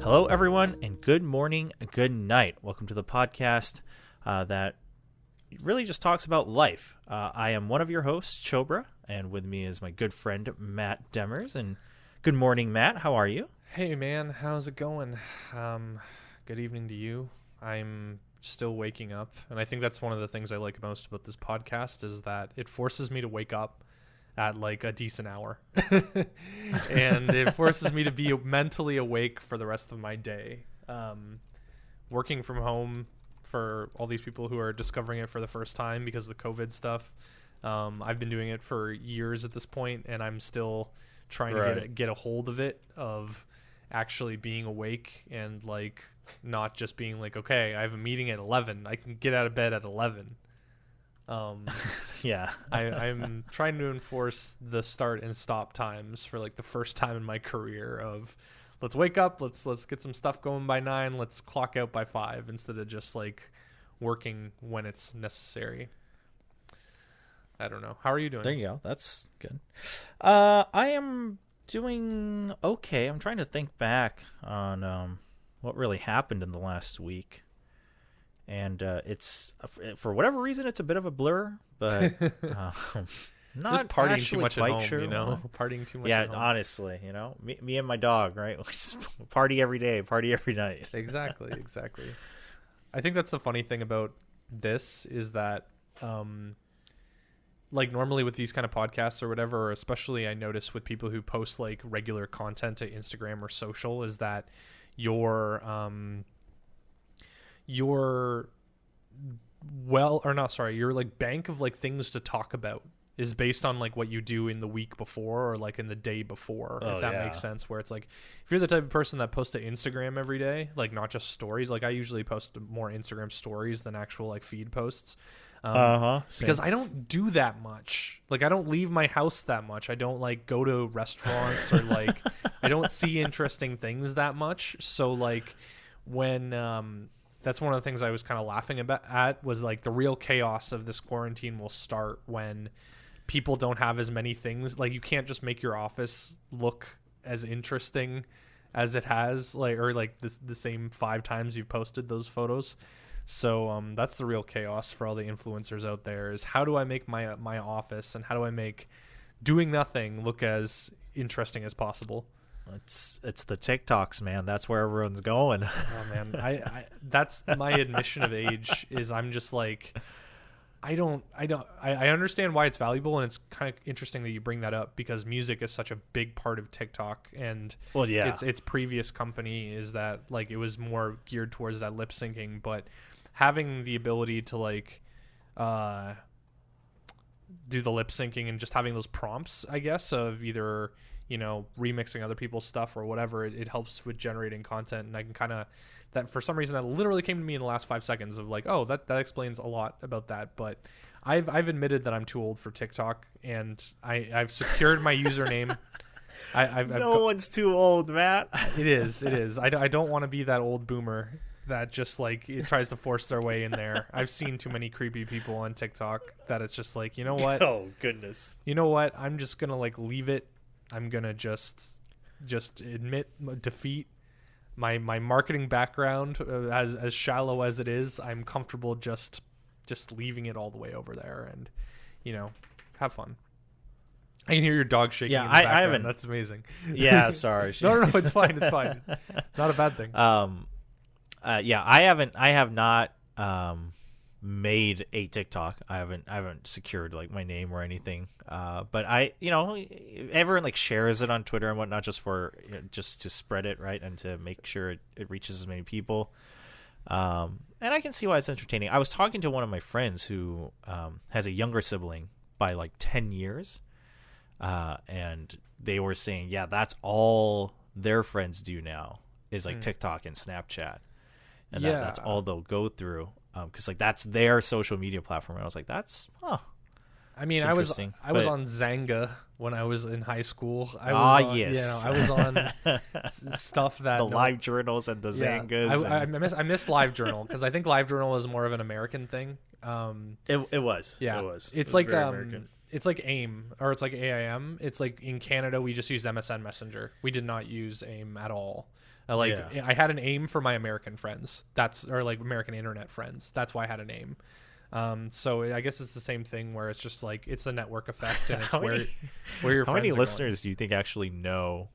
Hello, everyone, and good morning, good night. Welcome to the podcast that really just talks about life. I am one of your hosts, Chobra, and with me is my good friend, Matt Demers. And good morning, Matt. How are you? Hey, man. How's it going? Good evening to you. I'm still waking up, and I think that's one of the things I like most about this podcast is that it forces me to wake up at like a decent hour and it forces me to be mentally awake for the rest of my day. Working from home for all these people who are discovering it for the first time because of the COVID stuff. I've been doing it for years at this point, and I'm still trying to get a hold of it, of actually being awake and like not just being like, okay, I have a meeting at 11. I can get out of bed at 11. Yeah. I'm trying to enforce the start and stop times for like the first time in my career of let's wake up, let's get some stuff going by 9, let's clock out by 5 instead of just like working when it's necessary. I don't know. How are you doing? There you go. That's good. I am doing okay. I'm trying to think back on what really happened in the last week. And it's for whatever reason it's a bit of a blur, but not just partying actually too much quite at home, sure. you know, partying too much. Yeah, at home. Honestly, you know, me and my dog, right? We just party every day, party every night. Exactly. I think that's the funny thing about this is that, like normally with these kind of podcasts or whatever, or especially I notice with people who post like regular content to Instagram or social, is that your like bank of like things to talk about is based on like what you do in the week before or like in the day before, if that makes sense, where it's like if you're the type of person that posts to Instagram every day, like not just stories, like I usually post more Instagram stories than actual like feed posts, because I don't do that much. Like I don't leave my house that much. I don't like go to restaurants or like I don't see interesting things that much. So like when that's one of the things I was kind of laughing at was like the real chaos of this quarantine will start when people don't have as many things. Like you can't just make your office look as interesting as it has, like, or like the same 5 times you've posted those photos. So that's the real chaos for all the influencers out there, is how do I make my office and how do I make doing nothing look as interesting as possible? It's the TikToks, man. That's where everyone's going. Oh man, I that's my admission of age, is I'm just like, I understand why it's valuable, and it's kind of interesting that you bring that up because music is such a big part of TikTok, and its previous company is that like it was more geared towards that lip syncing, but having the ability to like do the lip syncing and just having those prompts, I guess, of either, you know, remixing other people's stuff or whatever, it helps with generating content. And I can kind of, that for some reason that literally came to me in the last 5 seconds of like, oh, that explains a lot about that. But I've admitted that I'm too old for TikTok, and I've secured my username. No one's too old, Matt. It is. I don't want to be that old boomer that just like it tries to force their way in there. I've seen too many creepy people on TikTok that it's just like, you know what? Oh goodness. You know what? I'm just gonna like leave it. I'm gonna just admit defeat. My marketing background, as shallow as it is, I'm comfortable just leaving it all the way over there, and you know, have fun. I can hear your dog shaking. Yeah, in the background. I haven't. That's amazing. Yeah, sorry. No, it's fine. It's fine. Not a bad thing. I have not made a TikTok. I haven't secured like my name or anything. But everyone like shares it on Twitter and whatnot just for just to spread it, right, and to make sure it reaches as many people. And I can see why it's entertaining. I was talking to one of my friends who has a younger sibling by like 10 years, and they were saying, yeah, that's all their friends do now is like TikTok and Snapchat. And that's all they'll go through, because like that's their social media platform. And I was like, I mean, I was on Zanga when I was in high school. I was on stuff that the live journals and the Zangas. I miss LiveJournal because I think LiveJournal is more of an American thing. It was. Yeah, it was. It's like it's like AIM, or it's like AIM. It's like in Canada we just use MSN Messenger. We did not use AIM at all. I had an aim for my American friends. Or like American internet friends. That's why I had a name. So I guess it's the same thing where it's just like it's a network effect, and it's where your how friends many are listeners do you think actually know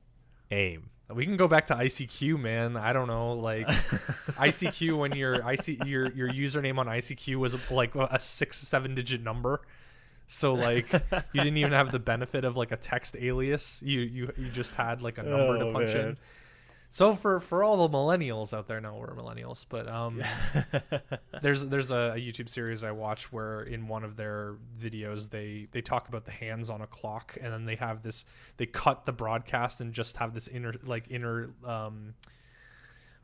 AIM? We can go back to ICQ, man. I don't know, like ICQ when your username on ICQ was like a 6-7 digit number. So like you didn't even have the benefit of like a text alias. You just had like a number to punch in. So for all the millennials out there, no, we're millennials, but there's a YouTube series I watch where in one of their videos they talk about the hands on a clock, and then they cut the broadcast and just have this inner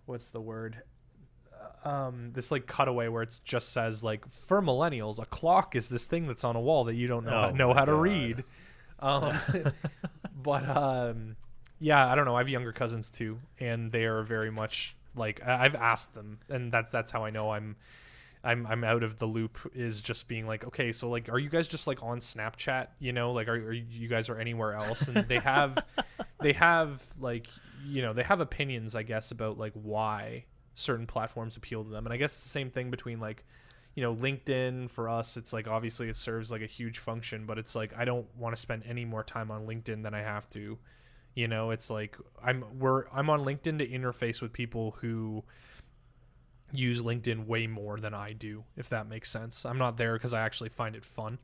what's the word? This like cutaway where it just says like, for millennials, a clock is this thing that's on a wall that you don't know how to read. Yeah, I don't know. I have younger cousins too, and they are very much like, I've asked them, and that's how I know I'm out of the loop, is just being like, okay, so like, are you guys just like on Snapchat? You know, like, are you guys are anywhere else? And they have like, you know, they have opinions, I guess, about like why certain platforms appeal to them. And I guess it's the same thing between like, you know, LinkedIn for us, it's like obviously it serves like a huge function, but it's like I don't want to spend any more time on LinkedIn than I have to. You know, it's like I'm on LinkedIn to interface with people who use LinkedIn way more than I do, if that makes sense. I'm not there because I actually find it fun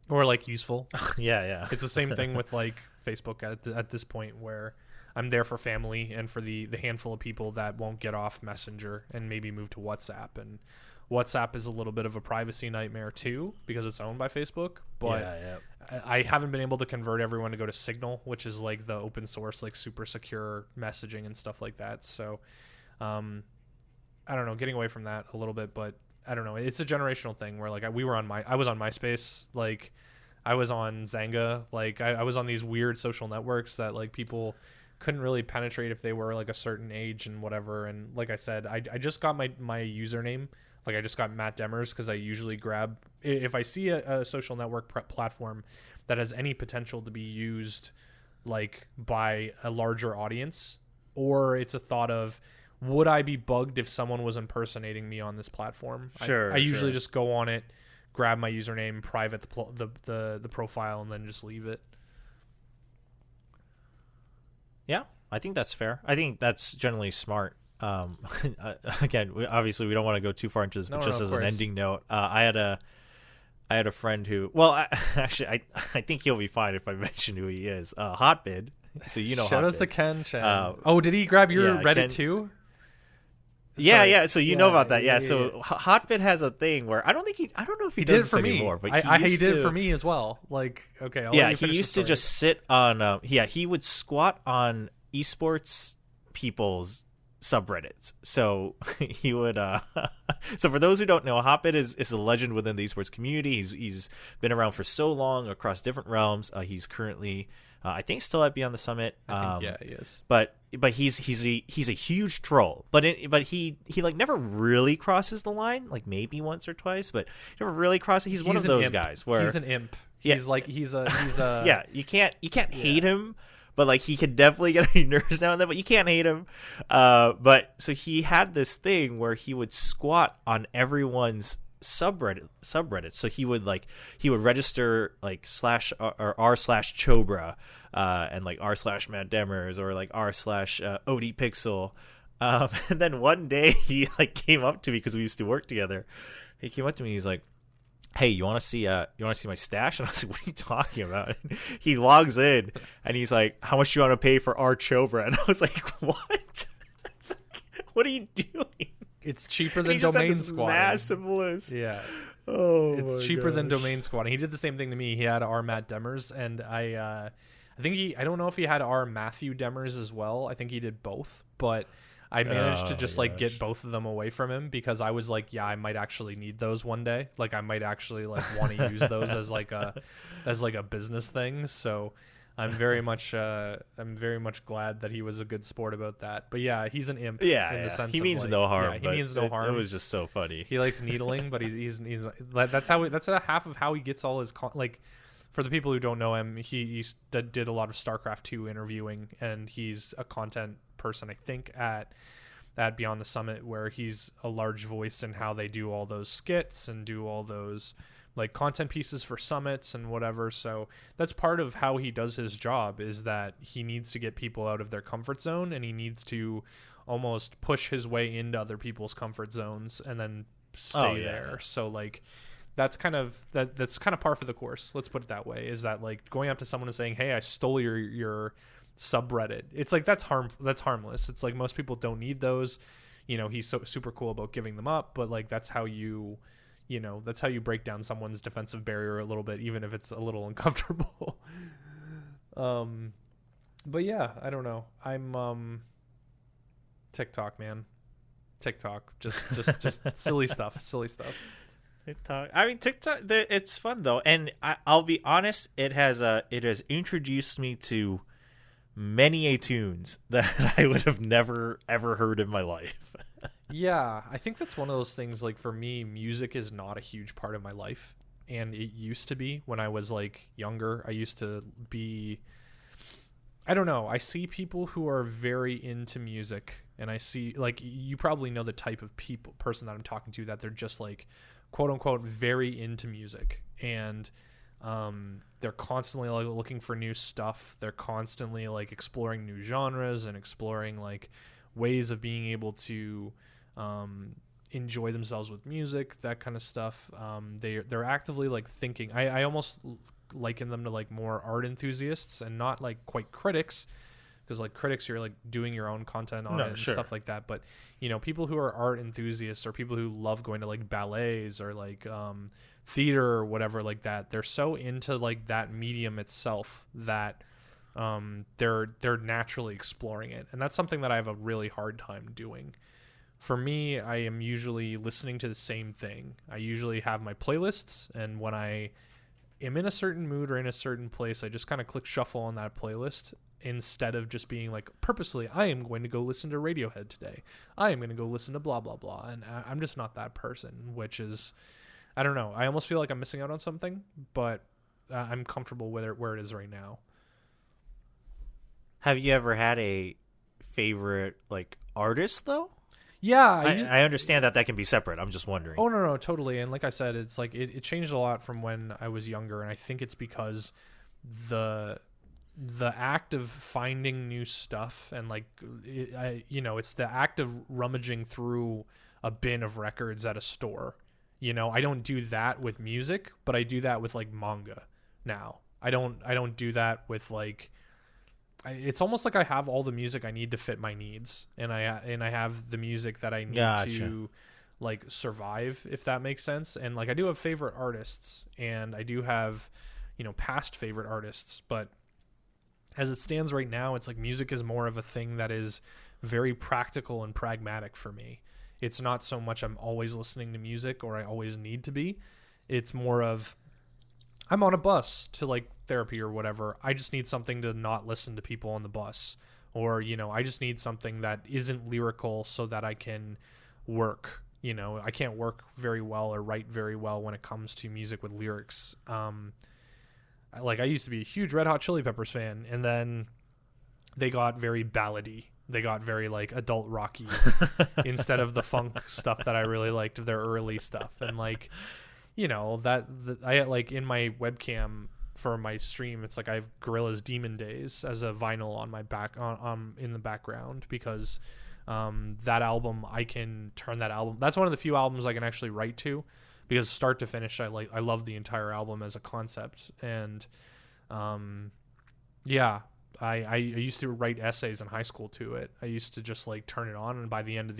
or like useful. Yeah. It's the same thing with like Facebook at this point, where I'm there for family and for the handful of people that won't get off Messenger and maybe move to WhatsApp. And WhatsApp is a little bit of a privacy nightmare too, because it's owned by Facebook. But I haven't been able to convert everyone to go to Signal, which is like the open source, like super secure messaging and stuff like that. So I don't know, getting away from that a little bit, but I don't know. It's a generational thing where like I was on MySpace, like I was on Zanga, like I was on these weird social networks that like people couldn't really penetrate if they were like a certain age and whatever. And like I said, I just got my username. Like I just got Matt Demers because I usually grab, if I see a social network platform that has any potential to be used like by a larger audience, or it's a thought of, would I be bugged if someone was impersonating me on this platform? Sure. I usually just go on it, grab my username, private the profile, and then just leave it. Yeah, I think that's fair. I think that's generally smart. Again, we don't want to go too far into this, but just as an ending note, I had a friend who, well, I think he'll be fine if I mention who he is. Hotbid. So you know, shout Hotbid. out to Ken Chan. Did he grab your Reddit Ken, too? Yeah. So you know about that. Yeah. So Hotbit has a thing where I don't know if he does did it this for anymore, me. But he did it for me as well. Like, okay. He used to just sit on. He would squat on esports people's subreddits. So he would. So for those who don't know, Hotbit is a legend within the esports community. He's been around for so long across different realms. He's currently. I think still at Beyond the Summit. He is. But he's a huge troll. But he like never really crosses the line. Like maybe once or twice, but never really crosses. He's one of those guys where he's an imp. He's a yeah. You can't hate him, but like he can definitely get on your nerves now and then. But you can't hate him. But so he had this thing where he would squat on everyone's subreddit. So he would register like /r/Chobra and like r/Matt Demers or like r/ODPixel, and then one day he like came up to me because we used to work together. He came up to me, he's like, hey, you want to see my stash? And I was like, what are you talking about? And he logs in and he's like, how much do you want to pay for r/Chobra? And I was like, what? What are you doing? It's cheaper than domain squatting. Massive list. Yeah. Oh, it's cheaper than domain squatting. He did the same thing to me. He had Matt Demers, and I think I don't know if he had Matthew Demers as well. I think he did both, but I managed to just like get both of them away from him because I was like, yeah, I might actually need those one day. Like I might actually like want to use those as like a business thing. So I'm very much glad that he was a good sport about that. But yeah, he's an imp. Yeah, in the sense he means like, no harm. Yeah, he means no harm. It was just so funny. He likes needling, but he's that's half of how he gets all his like. For the people who don't know him, he did a lot of StarCraft 2 interviewing, and he's a content person, I think, at Beyond the Summit, where he's a large voice in how they do all those skits and do all those like content pieces for summits and whatever. So that's part of how he does his job, is that he needs to get people out of their comfort zone, and he needs to almost push his way into other people's comfort zones and then stay there. So like that's kind of par for the course, let's put it that way, is that like going up to someone and saying, hey, I stole your subreddit. It's like that's harmless. It's like most people don't need those. He's so super cool about giving them up, but like that's how you break down someone's defensive barrier a little bit, even if it's a little uncomfortable. But yeah, I don't know. I'm TikTok, man. TikTok, just silly stuff. TikTok. I mean, TikTok. It's fun though, and I'll be honest. It has introduced me to many tunes that I would have never ever heard in my life. Yeah, I think that's one of those things. Like for me, music is not a huge part of my life, and it used to be when I was like younger. I used to be. I don't know. I see people who are very into music, and I see like you probably know the type of person that I'm talking to, that they're just like quote unquote very into music, and they're constantly like looking for new stuff. They're constantly like exploring new genres and exploring like ways of being able to enjoy themselves with music, that kind of stuff. They're actively like thinking. I almost liken them to like more art enthusiasts and not like quite critics, because like critics, you're like doing your own content on it and stuff like that. But people who are art enthusiasts, or people who love going to like ballets or like theater or whatever like that, they're so into like that medium itself that they're naturally exploring it, and that's something that I have a really hard time doing. For me, I am usually listening to the same thing. I usually have my playlists, and when I am in a certain mood or in a certain place, I just kind of click shuffle on that playlist, instead of just being like purposely, I am going to go listen to Radiohead today. I am going to go listen to blah, blah, blah. And I'm just not that person, which is, I don't know. I almost feel like I'm missing out on something, but I'm comfortable with it where it is right now. Have you ever had a favorite like artist though? Yeah, I understand that can be separate. I'm just wondering. Oh, no, totally. And like I said, it's like it changed a lot from when I was younger, and I think it's because the act of finding new stuff, and like it's the act of rummaging through a bin of records at a store. I don't do that with music, but I do that with like manga now. I don't do that with like. It's almost like I have all the music I need to fit my needs, and I have the music that I need to like survive, if that makes sense. And like I do have favorite artists, and I do have past favorite artists, but as it stands right now, it's like music is more of a thing that is very practical and pragmatic for me. It's not so much I'm always listening to music or I always need to be. It's more of I'm on a bus to like therapy or whatever. I just need something to not listen to people on the bus. Or, I just need something that isn't lyrical so that I can work. I can't work very well or write very well when it comes to music with lyrics. I used to be a huge Red Hot Chili Peppers fan, and then they got very ballady. They got very like adult rocky instead of the funk stuff that I really liked of their early stuff. And like, I like in my webcam for my stream, it's like I have Gorillaz Demon Days as a vinyl on my back on in the background, because that album, I can turn that album. That's one of the few albums I can actually write to, because start to finish, I love the entire album as a concept. And I used to write essays in high school to it. I used to just like turn it on, and by the end of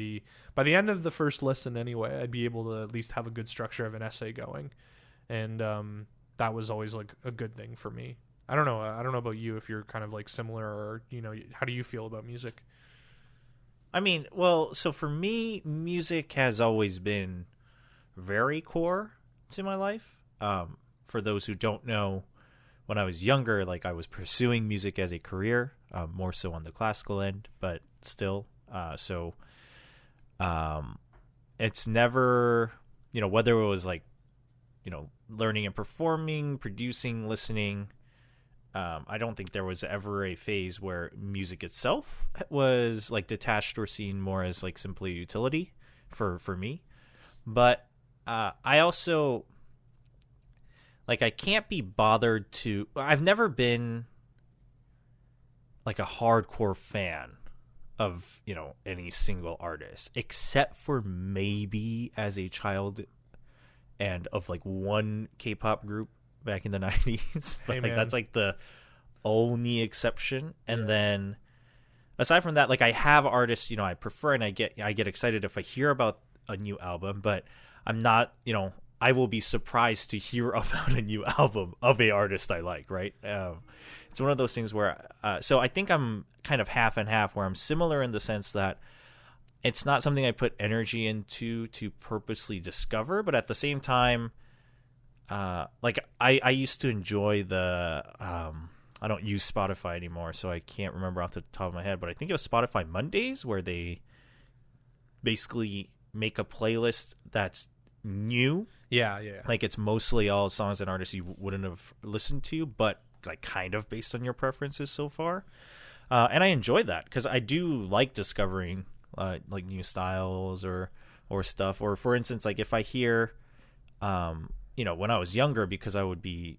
the first listen anyway, I'd be able to at least have a good structure of an essay going. And that was always like a good thing for me. I don't know about you, if you're kind of like similar, or how do you feel about music? I mean, well, so for me, music has always been very core to my life. For those who don't know, when I was younger, like I was pursuing music as a career, more so on the classical end, but still. It's never, whether it was like, learning and performing, producing, listening, I don't think there was ever a phase where music itself was like detached or seen more as like simply utility for me. But I also like I can't be bothered to. I've never been like a hardcore fan of any single artist, except for maybe as a child and of like one K-pop group back in the 90s. But Hey, like man. that's like the only exception. And then aside from that, like I have artists I prefer, and I get excited if I hear about a new album, but I'm not I will be surprised to hear about a new album of a artist I like, right? It's one of those things where so I think I'm kind of half and half, where I'm similar in the sense that it's not something I put energy into to purposely discover, but at the same time, like I used to enjoy the I don't use Spotify anymore, so I can't remember off the top of my head, but I think it was Spotify Mondays, where they basically make a playlist that's new. Yeah. Like it's mostly all songs and artists you wouldn't have listened to, but like kind of based on your preferences so far. And I enjoy that because I do like discovering like new styles or stuff. Or for instance, like if I hear, when I was younger, because I would be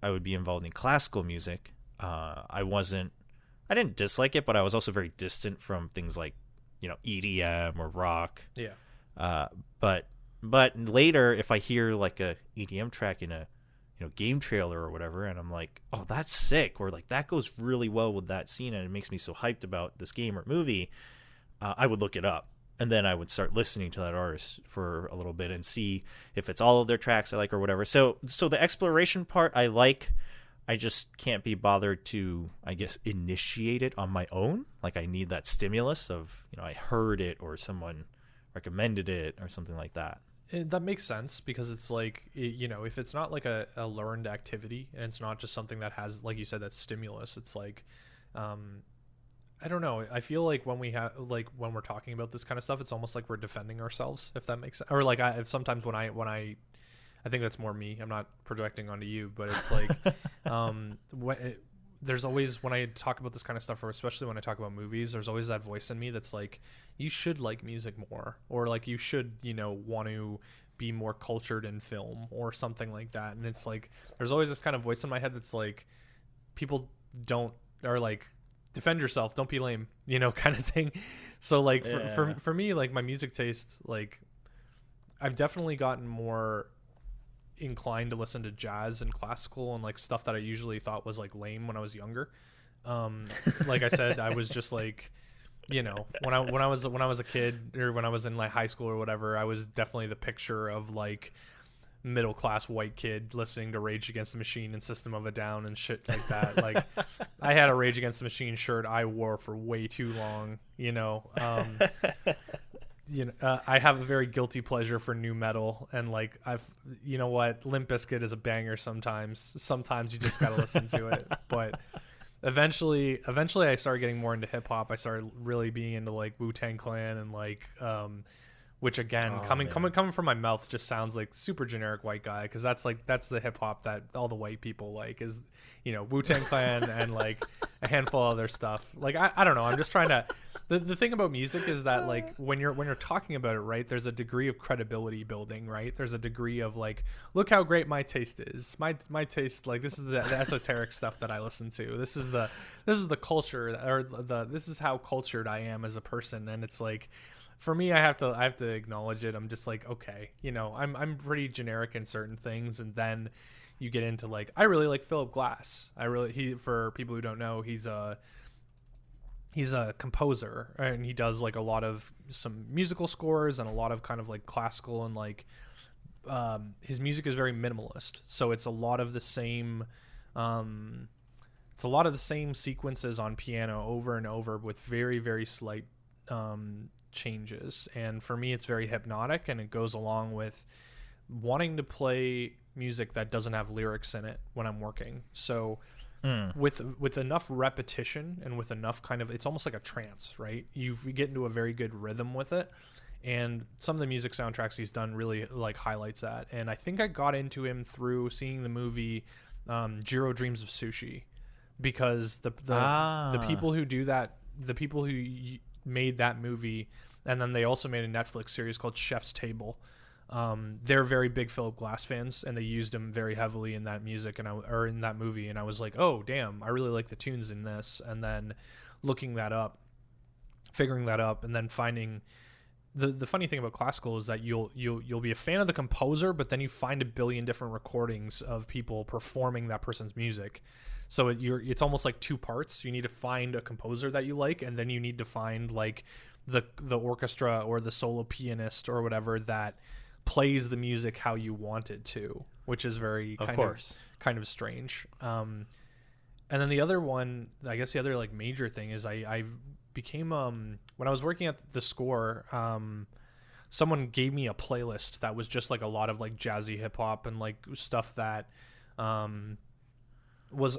involved in classical music. I didn't dislike it, but I was also very distant from things like EDM or rock. Yeah. But later, if I hear like a EDM track in a game trailer or whatever, and I'm like, oh, that's sick, or like that goes really well with that scene, and it makes me so hyped about this game or movie, I would look it up, and then I would start listening to that artist for a little bit and see if it's all of their tracks I like or whatever. So the exploration part I like. I just can't be bothered to, I guess, initiate it on my own. Like I need that stimulus of I heard it or someone recommended it or something like that. That makes sense, because it's like, if it's not like a learned activity, and it's not just something that has, like you said, that stimulus, it's like, I don't know. I feel like when we're talking about this kind of stuff, it's almost like we're defending ourselves, if that makes sense. Or like sometimes when I think that's more me. I'm not projecting onto you, but it's like, there's always, when I talk about this kind of stuff, or especially when I talk about movies, there's always that voice in me that's like, you should like music more, or like you should, want to be more cultured in film or something like that. And it's like, there's always this kind of voice in my head that's like, people don't, or like, defend yourself, don't be lame, kind of thing. So like for me, like my music taste, like I've definitely gotten more inclined to listen to jazz and classical and like stuff that I usually thought was like lame when I was younger. Like I said, I was just like, when I was a kid, or when I was in like high school or whatever, I was definitely the picture of like middle class white kid listening to Rage Against the Machine and System of a Down and shit like that. Like I had a Rage Against the Machine shirt I wore for way too long, I have a very guilty pleasure for new metal, and like Limp Bizkit is a banger sometimes. Sometimes you just gotta listen to it. But eventually I started getting more into hip hop. I started really being into like Wu-Tang Clan and like which again, coming from my mouth just sounds like super generic white guy, because that's the hip hop that all the white people like is Wu-Tang Clan and like a handful of other stuff. Like I don't know. I'm just trying to. The thing about music is that like when you're talking about it, right, there's a degree of credibility building, right? There's a degree of like, look how great my taste is. My taste, like this is the esoteric stuff that I listen to. This is the culture, or this is how cultured I am as a person. And it's like, for me, I have to acknowledge it. I'm just like, okay, I'm pretty generic in certain things, and then you get into like, I really like Philip Glass. For people who don't know, he's a composer, and he does like a lot of some musical scores and a lot of kind of like classical, and like his music is very minimalist. So it's a lot of the same sequences on piano over and over with very, very slight changes. And for me, it's very hypnotic, and it goes along with wanting to play music that doesn't have lyrics in it when I'm working. So with enough repetition and with enough kind of, it's almost like a trance, right? You get into a very good rhythm with it, and some of the music soundtracks he's done really like highlights that. And I think I got into him through seeing the movie Jiro Dreams of Sushi, because the people who do that, the people who made that movie, and then they also made a Netflix series called Chef's Table. They're very big Philip Glass fans, and they used him very heavily in that music or in that movie. And I was like, oh damn, I really like the tunes in this. And then looking that up, figuring that up, and then finding the funny thing about classical is that you'll be a fan of the composer, but then you find a billion different recordings of people performing that person's music. So it's almost like two parts. You need to find a composer that you like, and then you need to find like the orchestra or the solo pianist or whatever that plays the music how you want it to, which is very kind of strange. And then the other one, I guess the other like major thing is I became when I was working at the score, someone gave me a playlist that was just like a lot of like jazzy hip hop and like stuff that was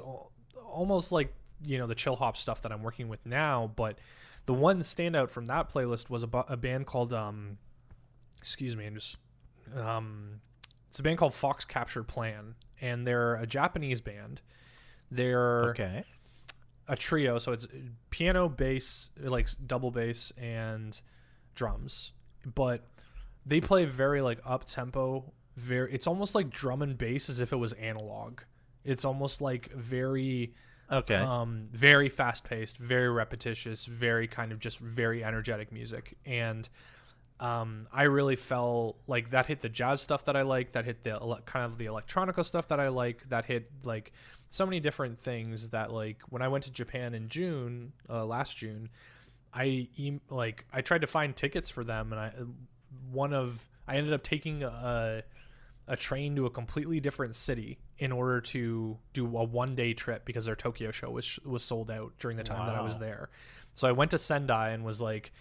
almost like, you know, the chill hop stuff that I'm working with now. But the one standout from that playlist was a band called it's a band called Fox Capture Plan, and they're a Japanese band. They're a trio, so it's piano, bass, like double bass, and drums. But they play very like up tempo. It's almost like drum and bass as if it was analog. It's almost like very very fast paced, very repetitious, very kind of just very energetic music. And I really felt like that hit the jazz stuff that I like, that hit the kind of the electronica stuff that I like, that hit like so many different things that, like, when I went to Japan in June, last June, I tried to find tickets for them, and I ended up taking a train to a completely different city in order to do a 1-day trip because their Tokyo show was sold out during the time that I was there. So I went to Sendai and was like,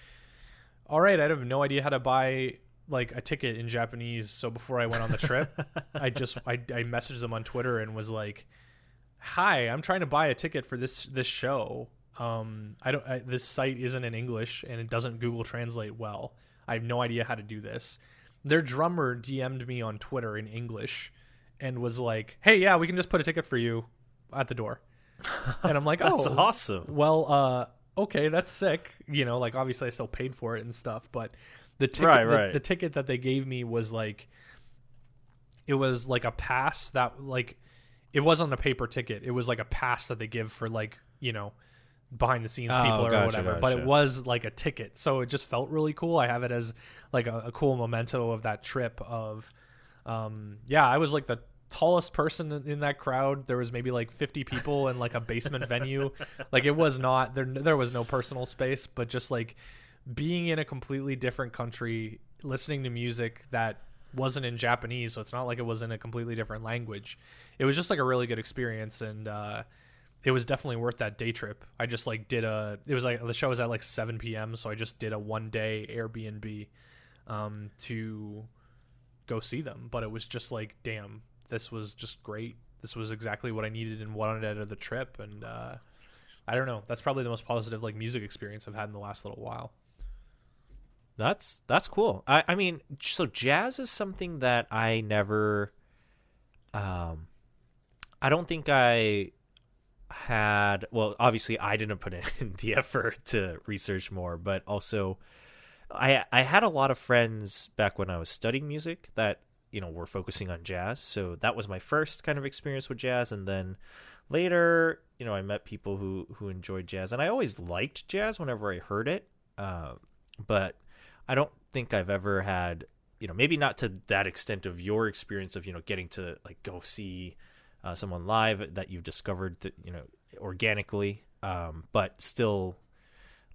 all right, I have no idea how to buy like a ticket in Japanese. So before I went on the trip, I messaged them on Twitter and was like, hi, I'm trying to buy a ticket for this show. This site isn't in English and it doesn't Google Translate well. I have no idea how to do this. Their drummer DM'd me on Twitter in English and was like, hey, yeah, we can just put a ticket for you at the door. And I'm like, that's awesome. Well, okay, that's sick. You know, like obviously I still paid for it and stuff, but the ticket, the ticket that they gave me was like, it was like a pass that like, it wasn't a paper ticket. It was like a pass that they give for like, you know, behind the scenes people or whatever, but it was like a ticket. So it just felt really cool. I have it as like a cool memento of that trip of, I was like the tallest person in that crowd. There was maybe like 50 people in like a basement venue. Like it was not, there was no personal space, but just like being in a completely different country, listening to music that wasn't in Japanese. So it's not like it was in a completely different language. It was just like a really good experience. And, it was definitely worth that day trip. I just like it was like the show was at like 7 p.m. So I just did a 1-day Airbnb to go see them. But it was just like, damn, this was just great. This was exactly what I needed and wanted out of the trip. And I don't know. That's probably the most positive like music experience I've had in the last little while. That's cool. I mean, so jazz is something that I never I don't think I had, well, obviously I didn't put in the effort to research more, but also I had a lot of friends back when I was studying music that, you know, were focusing on jazz. So that was my first kind of experience with jazz. And then later, you know, I met people who enjoyed jazz, and I always liked jazz whenever I heard it. But I don't think I've ever had, you know, maybe not to that extent of your experience of, you know, getting to like go see someone live that you've discovered that, you know, organically, but still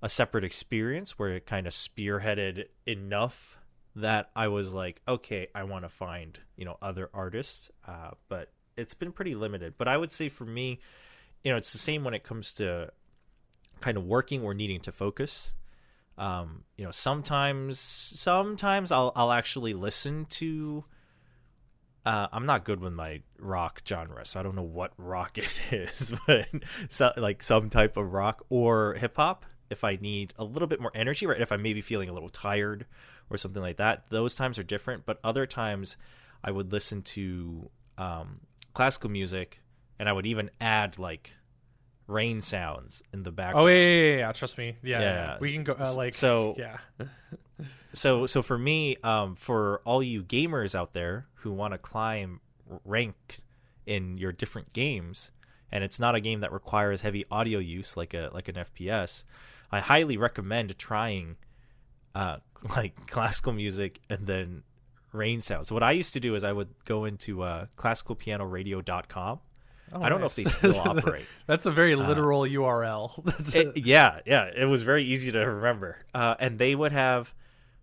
a separate experience where it kind of spearheaded enough that I was like, okay, I want to find, you know, other artists, but it's been pretty limited. But I would say for me, you know, it's the same when it comes to kind of working or needing to focus. You know, sometimes I'll actually listen to, I'm not good with my rock genre, so I don't know what rock it is, but like some type of rock or hip hop if I need a little bit more energy, right? If I'm maybe feeling a little tired or something like that, those times are different. But other times I would listen to classical music, and I would even add like rain sounds in the Oh background. yeah. Trust me. Yeah. We can go yeah. So for me, for all you gamers out there who want to climb rank in your different games, and it's not a game that requires heavy audio use like an FPS, I highly recommend trying like classical music and then rain sounds. So what I used to do is I would go into classicalpianoradio.com. I don't know if they still operate. That's a very literal URL. Yeah. It was very easy to remember. And they would have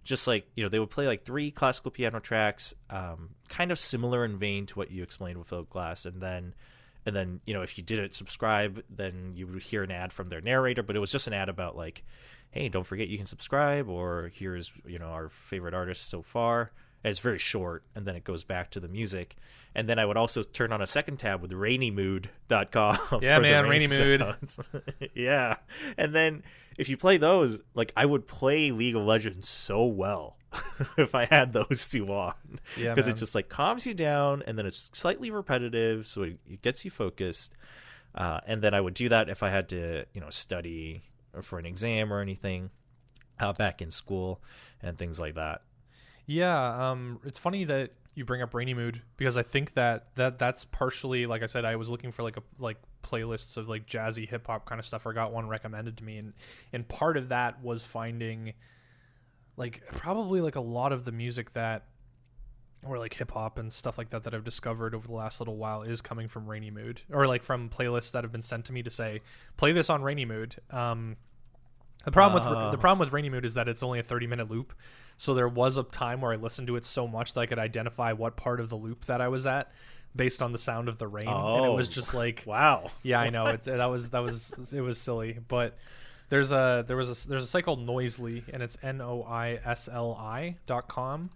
just like, they would play like 3 classical piano tracks, kind of similar in vein to what you explained with Philip Glass. And then, if you didn't subscribe, then you would hear an ad from their narrator, but it was just an ad about like, hey, don't forget you can subscribe, or here's, our favorite artists so far. And it's very short, and then it goes back to the music. And then I would also turn on a second tab with rainymood.com. Yeah, man, Rainy Mood. Yeah. And then if you play those, like I would play League of Legends so well if I had those 2 on. Yeah, because it just like calms you down, and then it's slightly repetitive, so it gets you focused. And then I would do that if I had to, study for an exam or anything back in school and things like that. Yeah, it's funny that you bring up Rainy Mood, because I think that's partially, like I said, I was looking for like playlists of like jazzy hip hop kind of stuff, or got one recommended to me, and part of that was finding like probably like a lot of the music that, or like hip hop and stuff like that I've discovered over the last little while is coming from Rainy Mood, or like from playlists that have been sent to me to say play this on Rainy Mood. The problem with Rainy Mood is that it's only a 30-minute loop. So there was a time where I listened to it so much that I could identify what part of the loop that I was at based on the sound of the rain. And it was just like, wow. Yeah, I know. It was silly. But there's a site called Noisely, and it's noisli.com.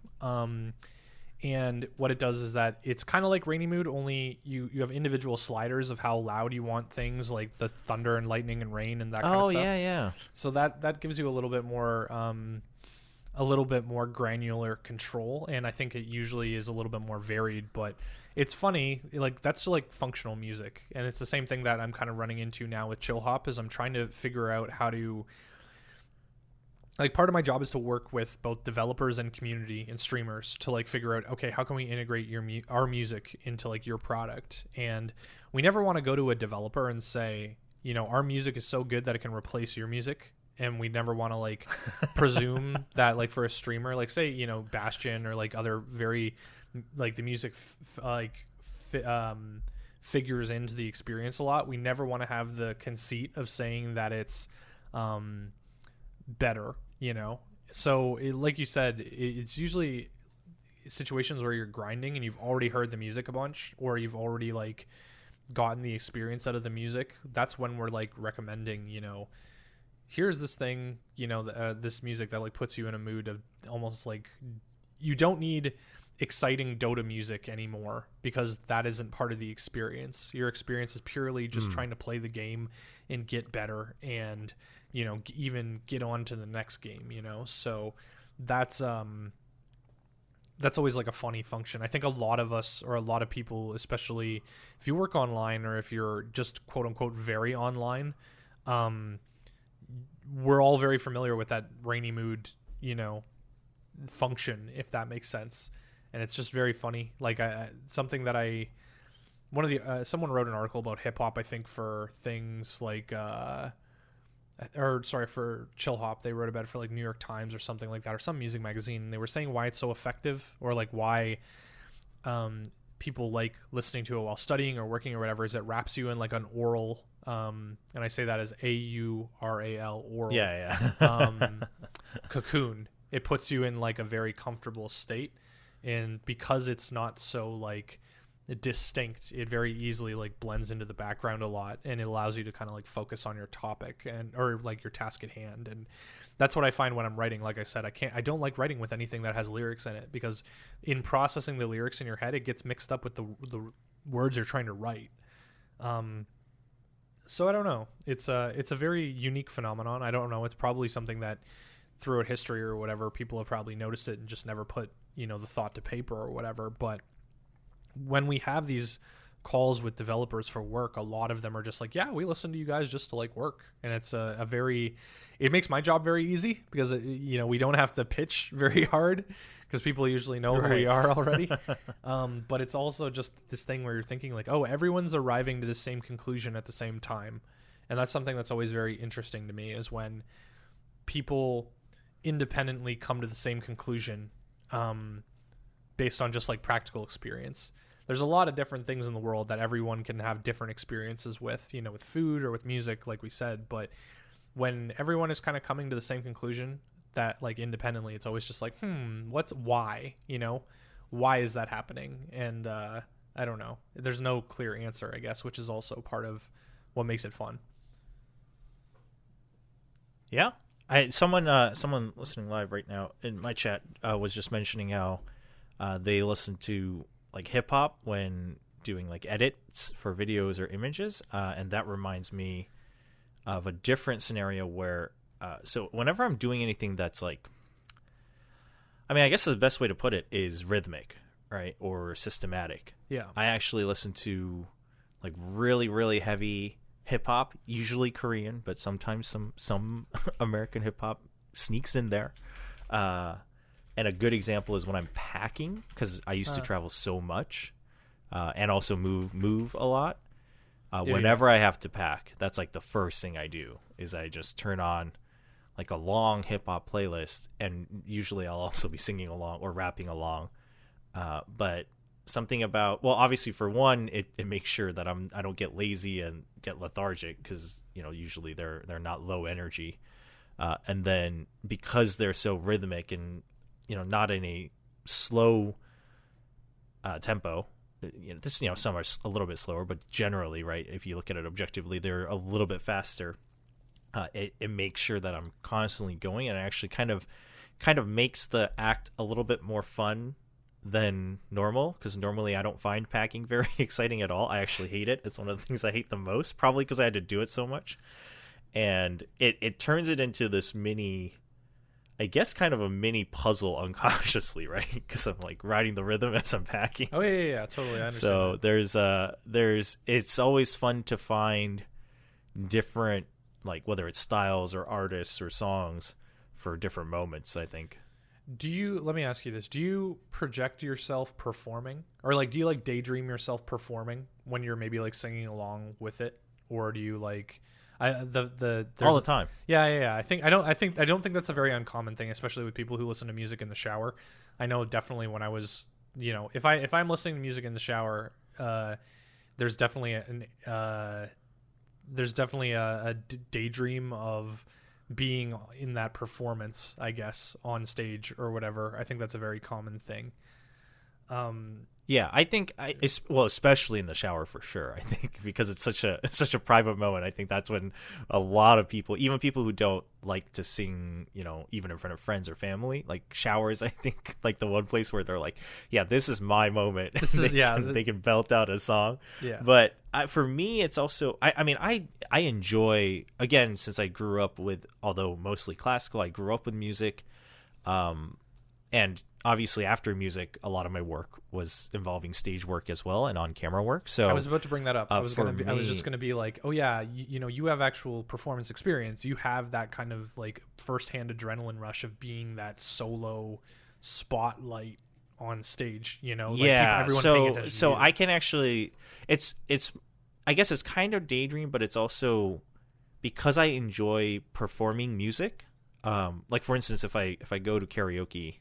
And what it does is that it's kind of like Rainy Mood, only you have individual sliders of how loud you want things, like the thunder and lightning and rain and that kind of stuff. Oh, yeah. So that gives you a little bit more granular control, and I think it usually is a little bit more varied. But it's funny, like that's like functional music, and it's the same thing that I'm kind of running into now with chill hop, is I'm trying to figure out how to, like, part of my job is to work with both developers and community and streamers to like figure out, okay, how can we integrate our music into like your product? And we never want to go to a developer and say, our music is so good that it can replace your music. And we never want to like presume that, like, for a streamer, like say, Bastion or like other very like the music figures into the experience a lot. We never want to have the conceit of saying that it's better, So like you said, it's usually situations where you're grinding and you've already heard the music a bunch, or you've already like gotten the experience out of the music. That's when we're like recommending, here's this thing, this music that like puts you in a mood of almost like you don't need exciting Dota music anymore, because that isn't part of the experience. Your experience is purely just trying to play the game and get better and, even get on to the next game, So that's always like a funny function. I think a lot of us, or a lot of people, especially if you work online or if you're just quote unquote very online, we're all very familiar with that Rainy Mood, function, if that makes sense. And it's just very funny. Like someone wrote an article about hip hop, I think, for things like, for chill hop. They wrote about it for like New York Times or something like that, or some music magazine. And they were saying why it's so effective, or like why people like listening to it while studying or working or whatever, is it wraps you in like an oral, and I say that as AURAL, oral. Yeah. Cocoon. It puts you in like a very comfortable state, and because it's not so like distinct, it very easily like blends into the background a lot, and it allows you to kind of like focus on your topic or like your task at hand. And that's what I find when I'm writing. Like I said, I don't like writing with anything that has lyrics in it, because in processing the lyrics in your head, it gets mixed up with the words you're trying to write. So I don't know. It's a very unique phenomenon. I don't know. It's probably something that throughout history or whatever, people have probably noticed it and just never put, the thought to paper or whatever. But when we have these calls with developers for work, a lot of them are just like, yeah, we listen to you guys just to like work. And it's it makes my job very easy because, we don't have to pitch very hard because people usually know who we are already. But it's also just this thing where you're thinking like, oh, everyone's arriving to the same conclusion at the same time. And that's something that's always very interesting to me, is when people independently come to the same conclusion based on just like practical experience. There's a lot of different things in the world that everyone can have different experiences with, with food or with music, like we said. But when everyone is kind of coming to the same conclusion that like independently, it's always just like, why, why is that happening? And I don't know. There's no clear answer, I guess, which is also part of what makes it fun. Yeah. Someone listening live right now in my chat was just mentioning how they listen to like hip hop when doing like edits for videos or images, and that reminds me of a different scenario where so whenever I'm doing anything that's like, I guess the best way to put it is rhythmic, right, or systematic. Yeah, I actually listen to like really, really heavy hip hop, usually Korean, but sometimes some American hip hop sneaks in there. And a good example is when I'm packing, because I used to travel so much, and also move a lot. Whenever I have to pack, that's like the first thing I do is I just turn on like a long hip hop playlist, and usually I'll also be singing along or rapping along. But something about, well, obviously for one, it makes sure that I don't get lazy and get lethargic, because usually they're not low energy, and then because they're so rhythmic and not in a slow tempo. Some are a little bit slower, but generally, right, if you look at it objectively, they're a little bit faster. It makes sure that I'm constantly going, and it actually kind of makes the act a little bit more fun than normal, because normally I don't find packing very exciting at all. I actually hate it. It's one of the things I hate the most, probably because I had to do it so much. And it turns it into this mini, I guess, kind of a mini puzzle unconsciously, right? Because I'm like riding the rhythm as I'm packing. Oh yeah, totally. I understand. So that. It's always fun to find different, like whether it's styles or artists or songs for different moments, I think. Let me ask you this. Do you project yourself performing, or like, do you like daydream yourself performing when you're maybe like singing along with it? Or do you like, all the time. Yeah. I don't think that's a very uncommon thing, especially with people who listen to music in the shower. I know definitely when I was, if I'm listening to music in the shower, there's definitely a daydream of being in that performance, I guess, on stage or whatever. I think that's a very common thing. Yeah, I think especially in the shower for sure. I think because it's such a private moment. I think that's when a lot of people, even people who don't like to sing, even in front of friends or family, like showers, I think like the one place where they're like, yeah, this is my moment. They can belt out a song. Yeah. But for me, it's also, I enjoy, again, since I grew up with, although mostly classical, I grew up with music. And obviously after music, a lot of my work was involving stage work as well and on-camera work. So I was about to bring that up. I was just going to be like, oh yeah, you have actual performance experience. You have that kind of like firsthand adrenaline rush of being that solo spotlight on stage, Yeah. Everyone paying attention so to you. I can actually, it's, I guess it's kind of daydream, but it's also because I enjoy performing music. Like for instance, if I go to karaoke,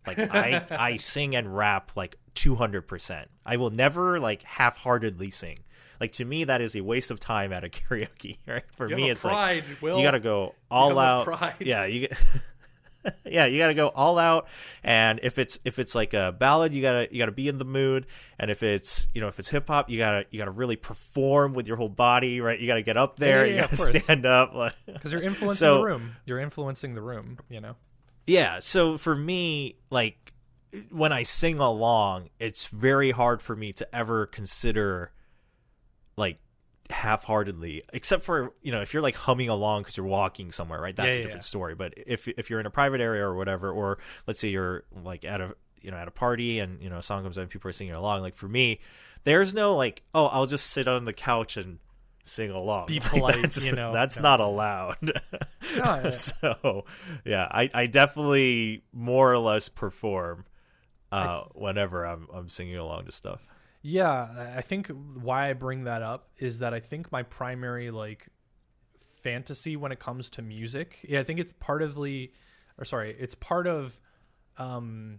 like I sing and rap like 200%. I will never like half-heartedly sing. Like to me, that is a waste of time at a karaoke. Right? For me, it's pride, like Will. you got to go all out. Pride. Yeah, you got to go all out. And if it's like a ballad, you gotta be in the mood. And if it's hip hop, you gotta really perform with your whole body. Right? You gotta get up there. Yeah, you gotta stand up. Because you're influencing the room. You're influencing the room. Yeah, so for me, like, when I sing along, it's very hard for me to ever consider, like, half-heartedly, except for, if you're, like, humming along because you're walking somewhere, right? That's a different story. But if you're in a private area or whatever, or let's say you're, like, at a party and a song comes on and people are singing along, like for me, there's no like, oh, I'll just sit on the couch and sing along. Be polite, that's not allowed. No, So yeah, I definitely more or less perform whenever I'm singing along to stuff. Yeah, I think why I bring that up is that I think my primary like fantasy when it comes to music, I think it's part of like I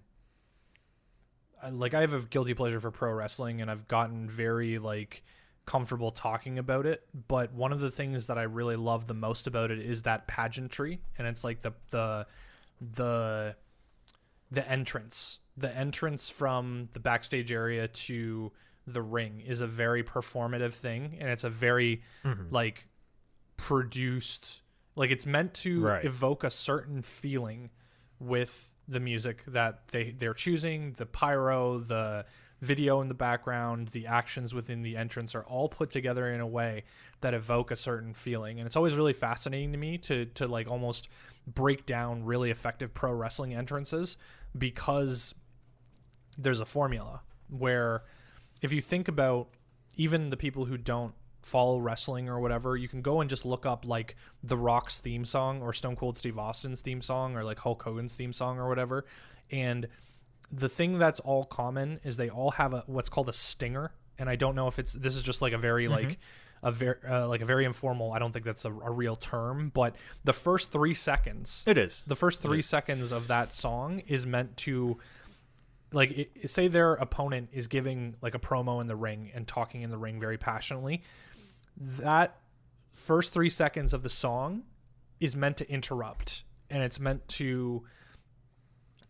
have a guilty pleasure for pro wrestling, and I've gotten very like comfortable talking about it, but one of the things that I really love the most about it is that pageantry, and it's like the entrance from the backstage area to the ring is a very performative thing, and it's a very like produced, like it's meant to evoke a certain feeling with the music that they're choosing. The pyro, the video in the background, the actions within the entrance are all put together in a way that evoke a certain feeling. And it's always really fascinating to me to like almost break down really effective pro wrestling entrances, because there's a formula where if you think about even the people who don't follow wrestling or whatever, you can go and just look up like The Rock's theme song or Stone Cold Steve Austin's theme song or like Hulk Hogan's theme song or whatever. And the thing that's all common is they all have what's called a stinger. And I don't know if this is just like a very like a very informal, I don't think that's a real term, but the first 3 seconds, the first 3 seconds of that song is meant to like say their opponent is giving like a promo in the ring and talking in the ring very passionately. That first 3 seconds of the song is meant to interrupt, and it's meant to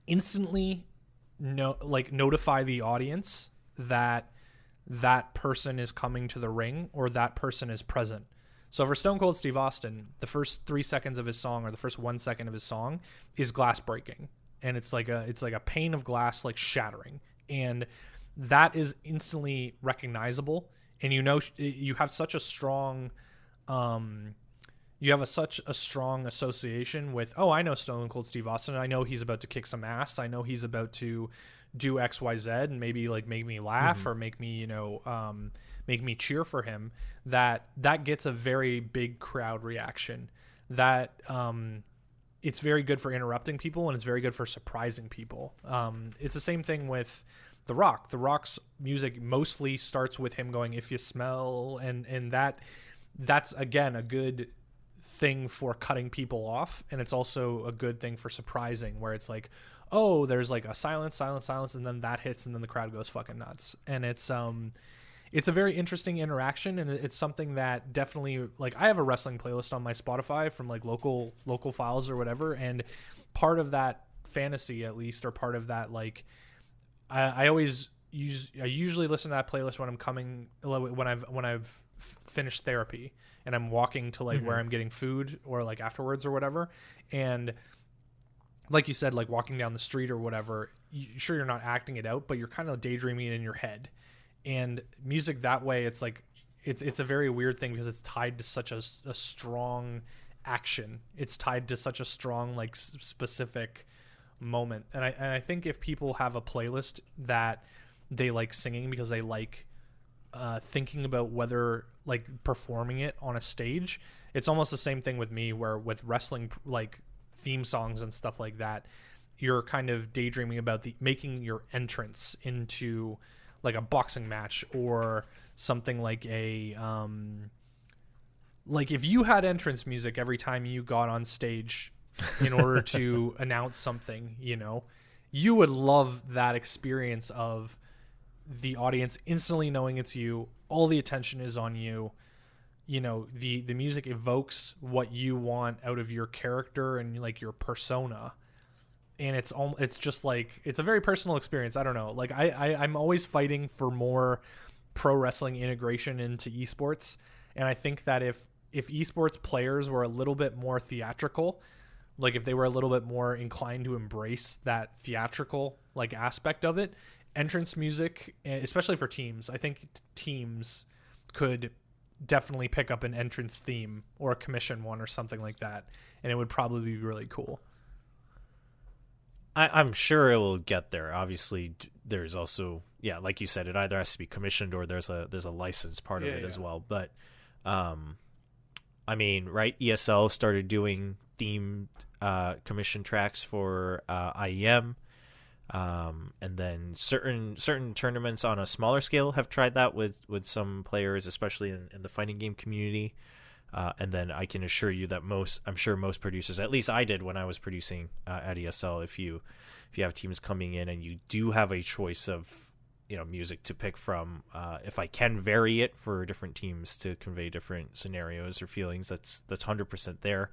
instantly notify the audience that that person is coming to the ring or that person is present. So for Stone Cold Steve Austin, the first 3 seconds of his song or the first 1 second of his song is glass breaking, and it's like a pane of glass like shattering, and that is instantly recognizable. And you have such a strong such a strong association with, oh, I know Stone Cold Steve Austin, I know he's about to kick some ass, I know he's about to do XYZ and maybe like make me laugh or make me make me cheer for him. That gets a very big crowd reaction. That it's very good for interrupting people, and it's very good for surprising people. It's the same thing with The Rock. The Rock's music mostly starts with him going, "If you smell," and that's again a good thing for cutting people off, and it's also a good thing for surprising, where it's like, oh, there's like a silence, and then that hits, and then the crowd goes fucking nuts. And it's a very interesting interaction, and it's something that definitely, like, I have a wrestling playlist on my Spotify from like local files or whatever, and part of that fantasy, at least, or part of that, like, I usually listen to that playlist when I've finished therapy and I'm walking to like where I'm getting food or like afterwards or whatever. And like you said, like walking down the street or whatever, sure, you're not acting it out, but you're kind of daydreaming it in your head. And music that way, it's like it's a very weird thing, because it's tied to such a strong action. It's tied to such a strong like specific moment. And I think if people have a playlist that they like singing because they like thinking about whether like performing it on a stage, it's almost the same thing with me, where with wrestling like theme songs and stuff like that, you're kind of daydreaming about making your entrance into like a boxing match or something like a like if you had entrance music every time you got on stage in order to announce something, you would love that experience of the audience instantly knowing it's you, all the attention is on you, the music evokes what you want out of your character and like your persona. And it's just like, it's a very personal experience. I don't know. Like I'm always fighting for more pro wrestling integration into esports. And I think that if esports players were a little bit more theatrical, like if they were a little bit more inclined to embrace that theatrical like aspect of it, entrance music, especially for teams, I think teams could definitely pick up an entrance theme or commission one or something like that. And it would probably be really cool. I'm sure it will get there. Obviously, there's also, yeah, like you said, it either has to be commissioned or there's a license part of it as well. But, I mean, right? ESL started doing themed commission tracks for IEM, and then certain tournaments on a smaller scale have tried that with some players, especially in the fighting game community. And then I can assure you that I'm sure most producers, at least I did when I was producing at ESL, if you have teams coming in and you do have a choice of music to pick from, if I can vary it for different teams to convey different scenarios or feelings, that's 100% there.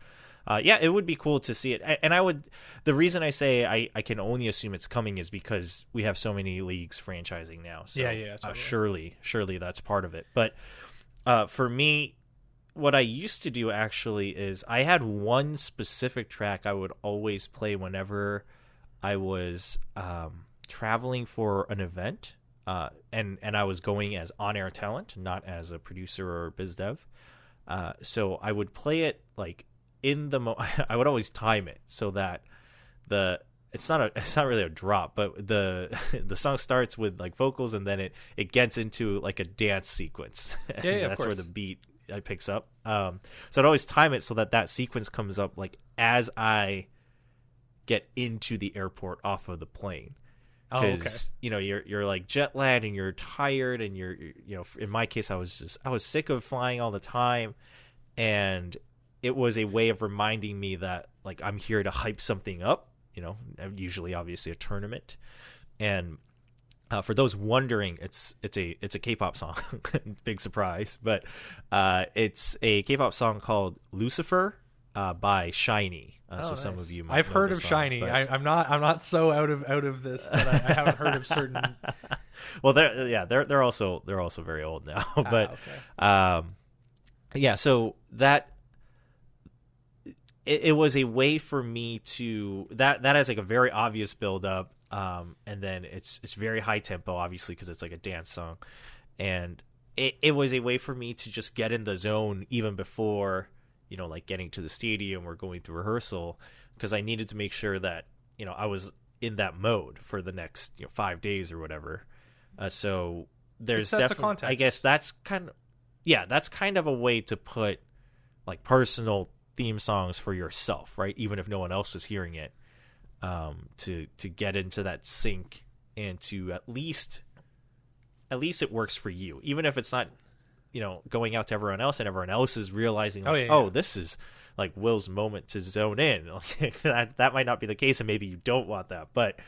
Yeah, it would be cool to see it. And the reason I say I can only assume it's coming is because we have so many leagues franchising now. So totally. Surely that's part of it. But for me, what I used to do actually is I had one specific track I would always play whenever I was traveling for an event, and I was going as on-air talent, not as a producer or biz dev. So I would play it like I would always time it so that it's not really a drop, but the song starts with like vocals and then it gets into like a dance sequence. Yeah, that's where the beat it picks up. So I'd always time it so that sequence comes up like as I get into the airport off of the plane. Because you're like jet lagged and you're tired and you're in my case I was sick of flying all the time, and it was a way of reminding me that like I'm here to hype something up, usually obviously a tournament. And for those wondering, it's a K-pop song. Big surprise, but it's a K-pop song called Lucifer by SHINY. So nice. Some of you might I've know heard of song, SHINY. but... I'm not so out of this that I haven't heard of certain. Well, they're also very old now, but okay. So that it was a way for me to that has like a very obvious build up. And then it's very high tempo, obviously, because it's like a dance song, and it was a way for me to just get in the zone even before like getting to the stadium or going through rehearsal, because I needed to make sure that I was in that mode for the next 5 days or whatever. So there's definitely, I guess that's kind of a way to put like personal theme songs for yourself, right? Even if no one else is hearing it. To get into that sync and to at least it works for you, even if it's not going out to everyone else and everyone else is realizing like, this is like Will's moment to zone in. that might not be the case, and maybe you don't want that, but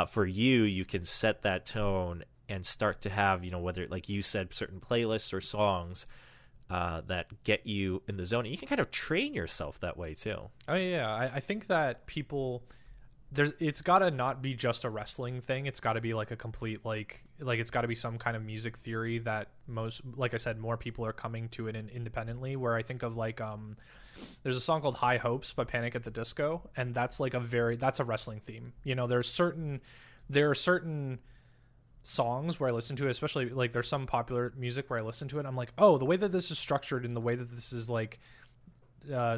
for you can set that tone and start to have whether, like you said, certain playlists or songs that get you in the zone, and you can kind of train yourself that way too. I think that people, it's got to not be just a wrestling thing. It's got to be like a complete like it's got to be some kind of music theory that like I said, more people are coming to it independently. Where I think of like there's a song called High Hopes by Panic at the Disco, and that's like that's a wrestling theme. There are certain songs where I listen to it, especially like there's some popular music where I listen to it and I'm like, oh, the way that this is structured and the way that this is like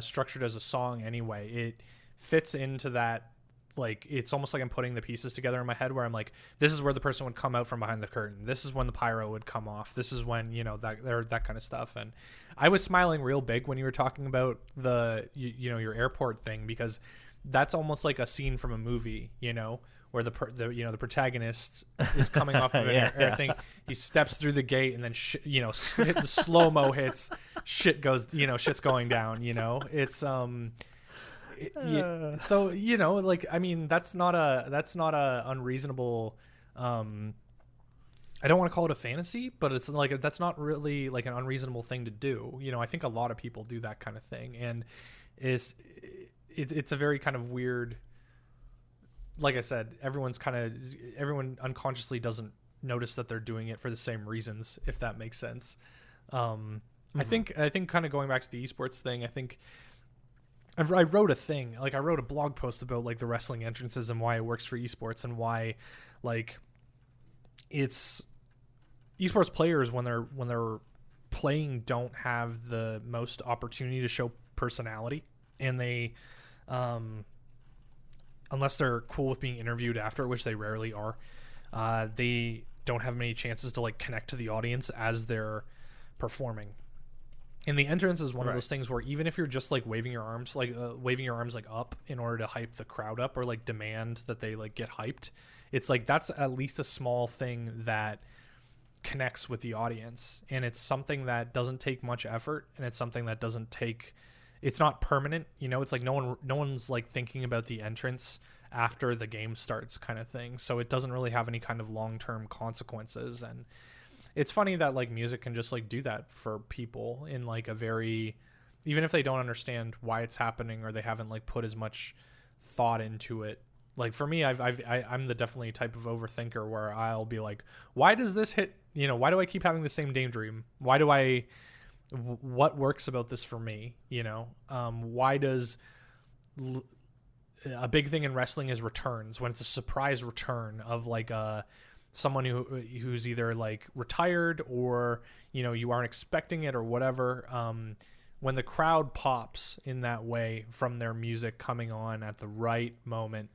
structured as a song anyway, it fits into that. Like it's almost like I'm putting the pieces together in my head where I'm like, this is where the person would come out from behind the curtain, this is when the pyro would come off, this is when that kind of stuff. And I was smiling real big when you were talking about the your airport thing, because that's almost like a scene from a movie, where the protagonist is coming off of an air thing. He steps through the gate and then the slow-mo hits, shit's going down. It's so like, I mean, that's not a unreasonable, I don't want to call it a fantasy, but it's like, that's not really like an unreasonable thing to do. I think a lot of people do that kind of thing, and it's a very kind of weird, like I said, everyone unconsciously doesn't notice that they're doing it for the same reasons, if that makes sense. I think kind of going back to the esports thing, I think I wrote a blog post about like the wrestling entrances and why it works for esports, and why like it's esports players when they're playing don't have the most opportunity to show personality, and they unless they're cool with being interviewed after, which they rarely are, they don't have many chances to like connect to the audience as they're performing. And the entrance is one of those things where even if you're just like waving your arms like up in order to hype the crowd up or like demand that they like get hyped, it's like that's at least a small thing that connects with the audience, and it's something that doesn't take much effort, and it's something that it's not permanent, you know. It's like no one's like thinking about the entrance after the game starts kind of thing, so it doesn't really have any kind of long-term consequences. And it's funny that like music can just like do that for people in like a very, even if they don't understand why it's happening or they haven't like put as much thought into it. Like for me, I'm the definitely type of overthinker where I'll be like, why does this hit, you know, why do I keep having the same daydream? What works about this for me? You know, why does a big thing in wrestling is returns, when it's a surprise return of like someone who's either like retired or, you know, you aren't expecting it or whatever. When the crowd pops in that way from their music coming on at the right moment,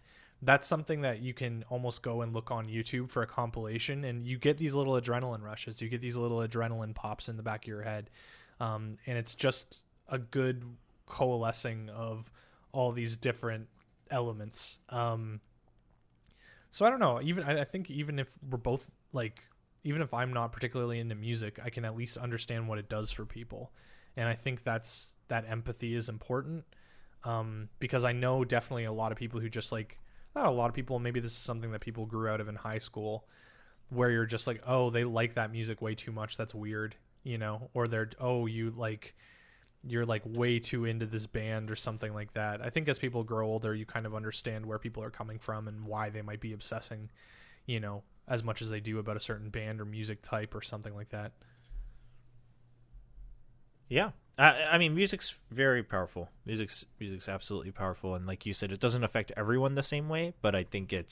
that's something that you can almost go and look on YouTube for a compilation, and you get these little adrenaline rushes. You get these little adrenaline pops in the back of your head. And it's just a good coalescing of all these different elements. So I don't know, I think even if we're both like, even if I'm not particularly into music, I can at least understand what it does for people. And I think that empathy is important. Because I know definitely a lot of people who just like, not a lot of people, maybe this is something that people grew out of in high school, where you're just like, oh, they like that music way too much, that's weird, you know, or you're like way too into this band or something like that. I think as people grow older, you kind of understand where people are coming from and why they might be obsessing, you know, as much as they do about a certain band or music type or something like that. Yeah. I mean, music's very powerful. Music's absolutely powerful, and like you said, it doesn't affect everyone the same way. But I think I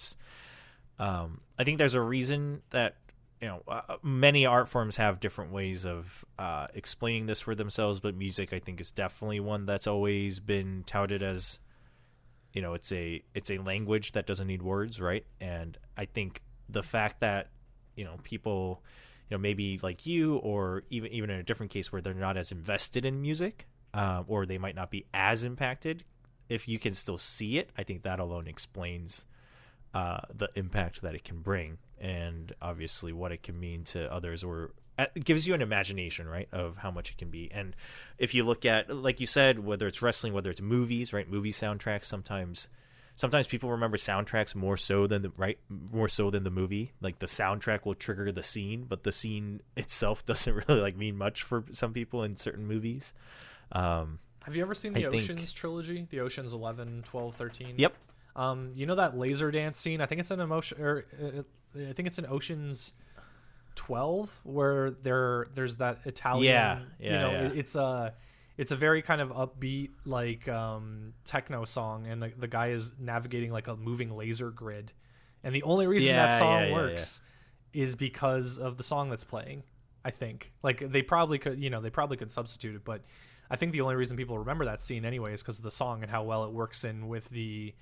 think there's a reason that, you know, many art forms have different ways of explaining this for themselves. But music, I think, is definitely one that's always been touted as, you know, it's a language that doesn't need words, right? And I think the fact that, you know, people, you know, maybe like you, or even in a different case where they're not as invested in music, or they might not be as impacted, if you can still see it, I think that alone explains the impact that it can bring, and obviously what it can mean to others, or it gives you an imagination, right, of how much it can be. And if you look at, like you said, whether it's wrestling, whether it's movies, right, movie soundtracks, sometimes people remember soundtracks more so than the movie. Like the soundtrack will trigger the scene, but the scene itself doesn't really like mean much for some people in certain movies. Have you ever seen the Oceans trilogy? The Oceans 11, 12, 13? Yep. You know that laser dance scene? I think it's I think it's in Oceans 12 where there's that Italian. It's a very kind of upbeat like techno song, and the guy is navigating like a moving laser grid, and the only reason that song works is because of the song that's playing. I think like they probably could substitute it, but I think the only reason people remember that scene anyway is because of the song and how well it works in with the,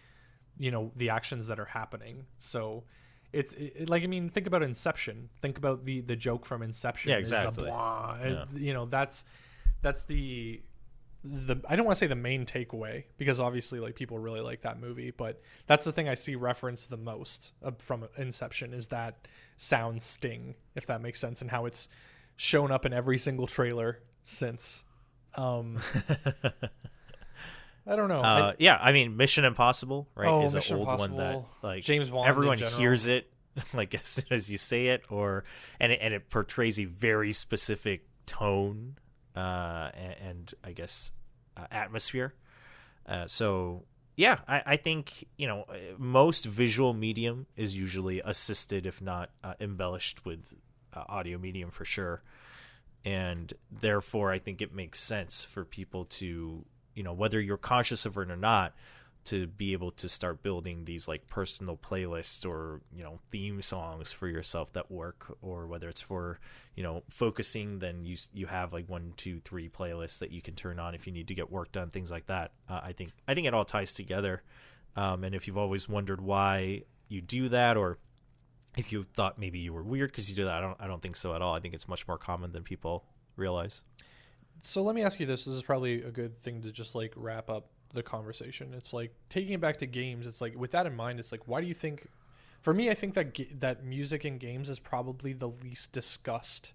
you know, the actions that are happening. So it's like, I mean, think about Inception. Think about the joke from Inception. Yeah, exactly. You know, that's the I don't want to say the main takeaway, because obviously like people really like that movie, but that's the thing I see referenced the most from Inception, is that sound sting, if that makes sense, and how it's shown up in every single trailer since. I don't know. I mean, Mission Impossible, right, is Mission an old Impossible, one that like James Bond, everyone hears it like as soon as you say it, and it portrays a very specific tone and I guess atmosphere. So yeah, I think, you know, most visual medium is usually assisted, if not embellished with audio medium for sure. And therefore, I think it makes sense for people to, you know, whether you're conscious of it or not, to be able to start building these like personal playlists or, you know, theme songs for yourself that work, or whether it's for, you know, focusing, then you have like 1, 2, 3 playlists that you can turn on if you need to get work done, things like that. I think it all ties together. And if you've always wondered why you do that, or if you thought maybe you were weird because you do that, I don't think so at all. I think it's much more common than people realize. So let me ask you this. This is probably a good thing to just like wrap up the conversation. It's like taking it back to games. It's like with that in mind, it's like, why do you think, for me, I think that that music in games is probably the least discussed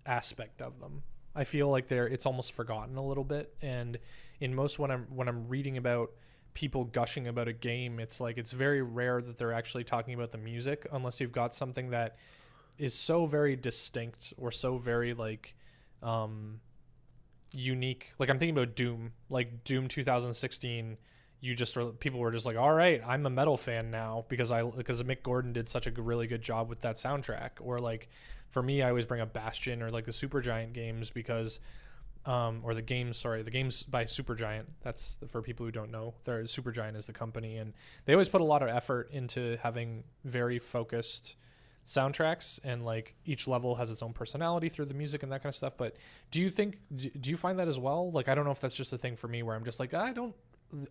aspect of them. I feel like it's almost forgotten a little bit. And in most, when I'm reading about people gushing about a game, it's like, it's very rare that they're actually talking about the music, unless you've got something that is so very distinct or so very like, unique. Like I'm thinking about Doom, like Doom 2016. People were just like, all right, I'm a metal fan now because Mick Gordon did such a really good job with that soundtrack. Or like for me, I always bring up Bastion or like the Supergiant games because or the games by Supergiant. That's for people who don't know, Supergiant is the company, and they always put a lot of effort into having very focused soundtracks, and like each level has its own personality through the music and that kind of stuff. But do you find that as well? Like I don't know if that's just a thing for me where I'm just like,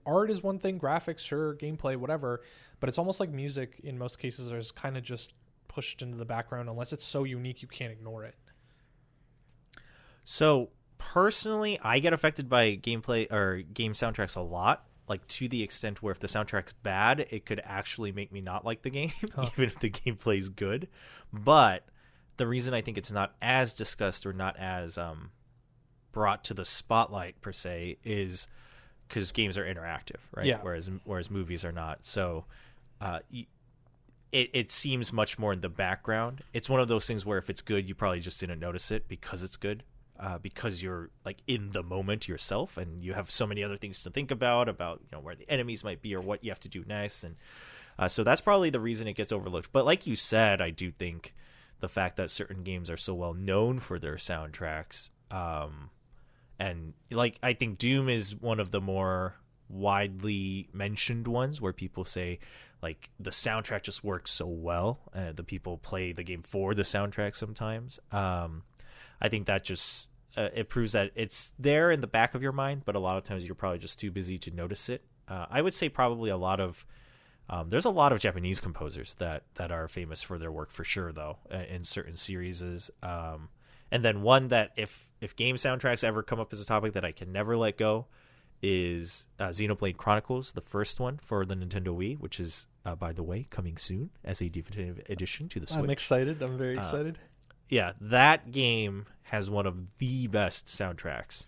art is one thing, graphics, sure, gameplay, whatever, but it's almost like music in most cases is kind of just pushed into the background unless it's so unique you can't ignore it. So personally, I get affected by gameplay or game soundtracks a lot, like to the extent where if the soundtrack's bad, it could actually make me not like the game, even if the gameplay's good. But the reason I think it's not as discussed or not as brought to the spotlight per se is because games are interactive, right? Yeah. Whereas movies are not. So it seems much more in the background. It's one of those things where if it's good, you probably just didn't notice it because it's good. Because you're like in the moment yourself and you have so many other things to think about where the enemies might be or what you have to do next. And so that's probably the reason it gets overlooked. But like you said, I do think the fact that certain games are so well known for their soundtracks, and like I think Doom is one of the more widely mentioned ones where people say like the soundtrack just works so well. The people play the game for the soundtrack sometimes. I think that just it proves that it's there in the back of your mind, but a lot of times you're probably just too busy to notice it. I would say probably there's a lot of Japanese composers that are famous for their work for sure, though, in certain series. And then one that if game soundtracks ever come up as a topic that I can never let go is Xenoblade Chronicles, the first one for the Nintendo Wii, which is, by the way, coming soon as a definitive edition to the Switch. I'm excited. I'm very excited. Yeah, that game has one of the best soundtracks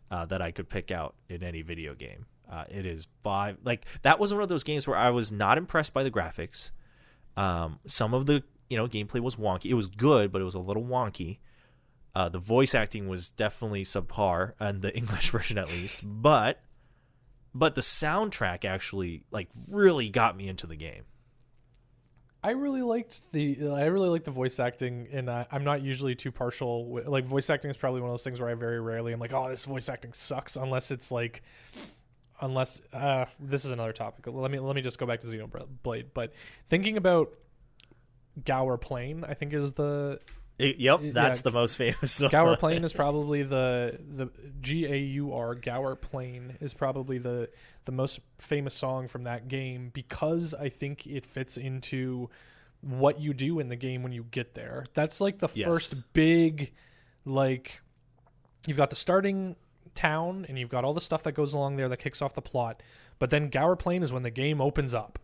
that I could pick out in any video game. It is that was one of those games where I was not impressed by the graphics. Some of the gameplay was wonky. It was good, but it was a little wonky. The voice acting was definitely subpar, and the English version at least. But the soundtrack actually really got me into the game. I really liked the voice acting, and I'm not usually too partial. Voice acting is probably one of those things where I very rarely am like, oh, this voice acting sucks, unless this is another topic. Let me just go back to Xenoblade. But thinking about Gower Plain, I think is the that's the most famous one. Gower Plain is probably the Gaur Gower Plain is probably the most famous song from that game, because I think it fits into what you do in the game when you get there. That's like the first big, you've got the starting town and you've got all the stuff that goes along there that kicks off the plot. But then Gower Plain is when the game opens up.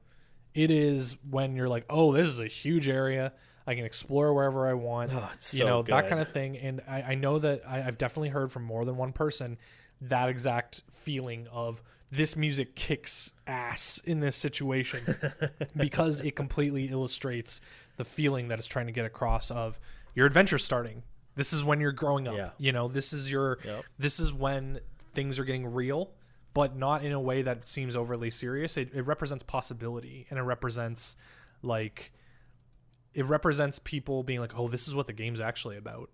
It is when you're like, oh, this is a huge area. I can explore wherever I want, good. That kind of thing. And I know that I've definitely heard from more than one person that exact feeling of this music kicks ass in this situation because it completely illustrates the feeling that it's trying to get across of your adventure starting. This is when you're growing up. Yeah. This is when things are getting real, but not in a way that seems overly serious. It represents possibility, and it represents people being like, oh, this is what the game's actually about.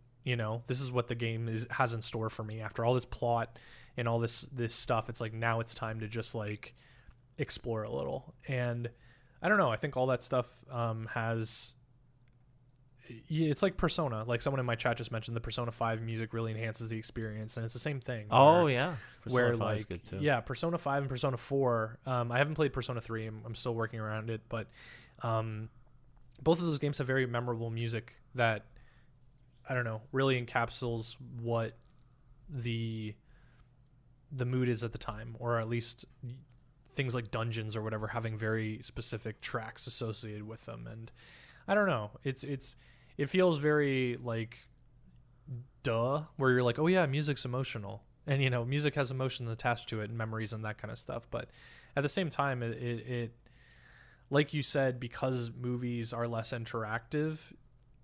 This is what the game has in store for me after all this plot and all this stuff. It's like, now it's time to just explore a little. And I don't know, I think all that stuff yeah, it's like Persona. Like someone in my chat just mentioned, the Persona 5 music really enhances the experience, and it's the same thing. Oh yeah, Persona 5 like, is good too. Yeah, Persona 5 and Persona 4. I haven't played Persona 3. I'm still working around it, but both of those games have very memorable music that, I don't know, really encapsulates what the mood is at the time, or at least things like dungeons or whatever having very specific tracks associated with them. And I don't know, it feels very like where you're like, oh yeah, music's emotional, and you know, music has emotions attached to it and memories and that kind of stuff. But at the same time, it like you said, because movies are less interactive,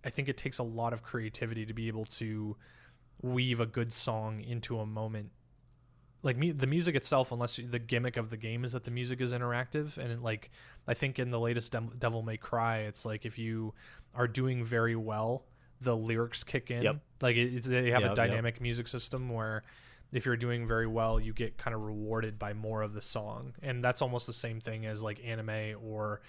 I think it takes a lot of creativity to be able to weave a good song into a moment. Like the music itself, unless the gimmick of the game is that the music is interactive, and like I think in the latest Devil May Cry, it's like if you are doing very well, the lyrics kick in. Yep. Like they have a dynamic music system where if you're doing very well, you get kind of rewarded by more of the song, and that's almost the same thing as like anime or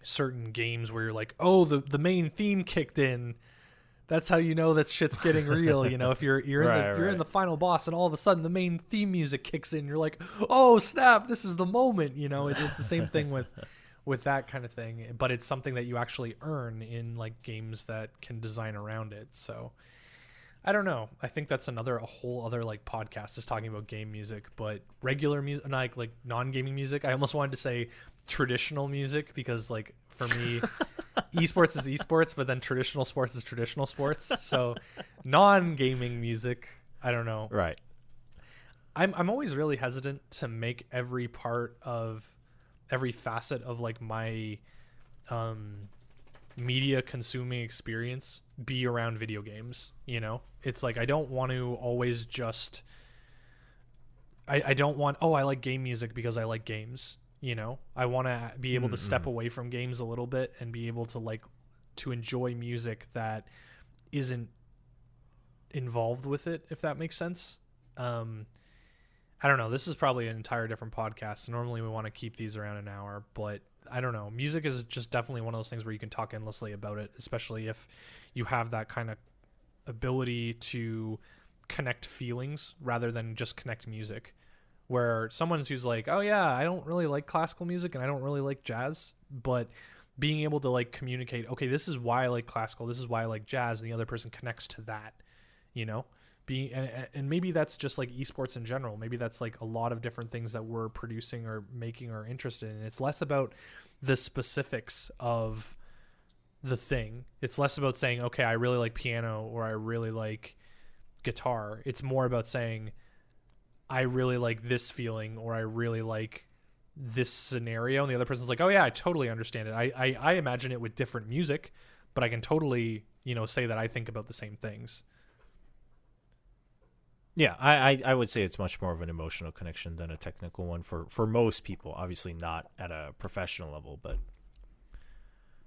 certain games where you're like, oh, the main theme kicked in. That's how you know that shit's getting real. You know, if you're in the final boss and all of a sudden the main theme music kicks in, you're like, oh snap, this is the moment. You know, it's the same thing with that kind of thing, but it's something that you actually earn in like games that can design around it. So I don't know. I think that's a whole other like podcast is talking about game music, but regular music, like non-gaming music. I almost wanted to say traditional music because like for me, esports is esports, but then traditional sports is traditional sports. So non-gaming music, I don't know. Right. I'm always really hesitant to make every facet of like my media consuming experience be around video games. You know, it's like I don't want to always just I don't want, I like game music because I like games. You know, I want to be able to step away from games a little bit and be able to to enjoy music that isn't involved with it, if that makes sense. I don't know. This is probably an entire different podcast. Normally we want to keep these around an hour, but I don't know. Music is just definitely one of those things where you can talk endlessly about it, especially if you have that kind of ability to connect feelings rather than just connect music. Where someone who's like, oh yeah, I don't really like classical music and I don't really like jazz, but being able to like communicate, okay, this is why I like classical, this is why I like jazz, and the other person connects to that, you know, and maybe that's just like esports in general. Maybe that's like a lot of different things that we're producing or making or interested in. It's less about the specifics of the thing. It's less about saying, okay, I really like piano or I really like guitar. It's more about saying, I really like this feeling or I really like this scenario, and the other person's like, oh yeah, I totally understand it. I imagine it with different music, but I can totally, you know, say that I think about the same things. Yeah, I would say it's much more of an emotional connection than a technical one for most people. Obviously not at a professional level, but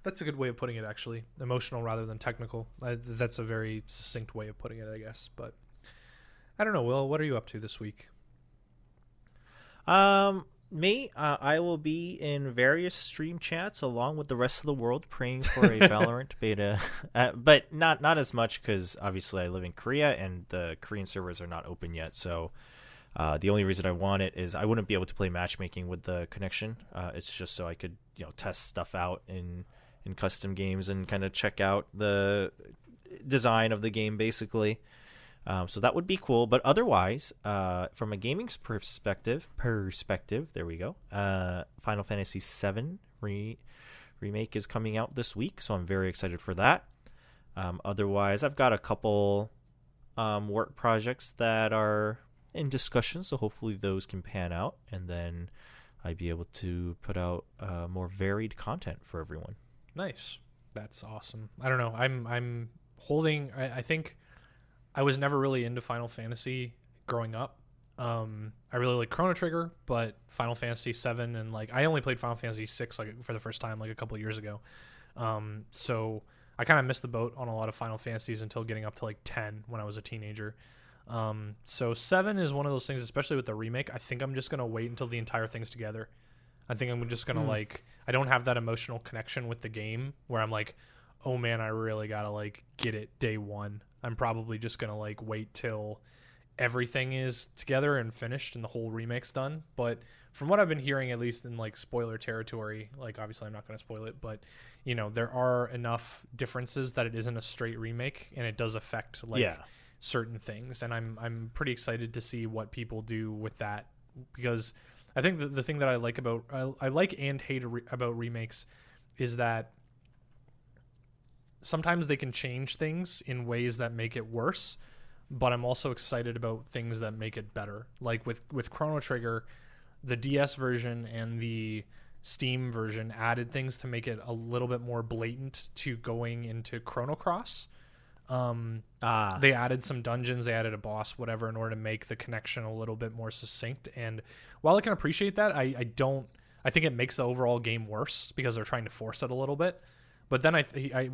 that's a good way of putting it, actually. Emotional rather than technical. That's a very succinct way of putting it, I guess. But I don't know, Will, what are you up to this week? Me, I will be in various stream chats along with the rest of the world praying for a Valorant beta, but not as much because obviously I live in Korea and the Korean servers are not open yet. So the only reason I want it is I wouldn't be able to play matchmaking with the connection. It's just so I could, you know, test stuff out in custom games and kind of check out the design of the game basically. So that would be cool, but otherwise, from a gaming perspective, there we go. Final Fantasy VII remake is coming out this week, so I'm very excited for that. Otherwise, I've got a couple work projects that are in discussion, so hopefully those can pan out, and then I'd be able to put out more varied content for everyone. Nice, that's awesome. I don't know. I'm holding. I think. I was never really into Final Fantasy growing up. I really like Chrono Trigger, but Final Fantasy 7 and like I only played Final Fantasy 6 like for the first time like a couple of years ago. So I kind of missed the boat on a lot of Final Fantasies until getting up to like 10 when I was a teenager. So 7 is one of those things, especially with the remake. I think I'm just gonna wait until the entire thing's together. I think I'm just gonna like I don't have that emotional connection with the game where I'm like, oh man, I really gotta like get it day one. I'm probably just gonna like wait till everything is together and finished and the whole remake's done. But from what I've been hearing, at least in like spoiler territory, like obviously I'm not going to spoil it, but you know, there are enough differences that it isn't a straight remake, and it does affect like certain things. And I'm pretty excited to see what people do with that, because I think the thing that I like about I like and hate about remakes is that sometimes they can change things in ways that make it worse, but I'm also excited about things that make it better. Like with Chrono Trigger, the DS version and the Steam version added things to make it a little bit more blatant to going into Chrono Cross. They added some dungeons, they added a boss, whatever, in order to make the connection a little bit more succinct. And while I can appreciate that, I think it makes the overall game worse because they're trying to force it a little bit. But then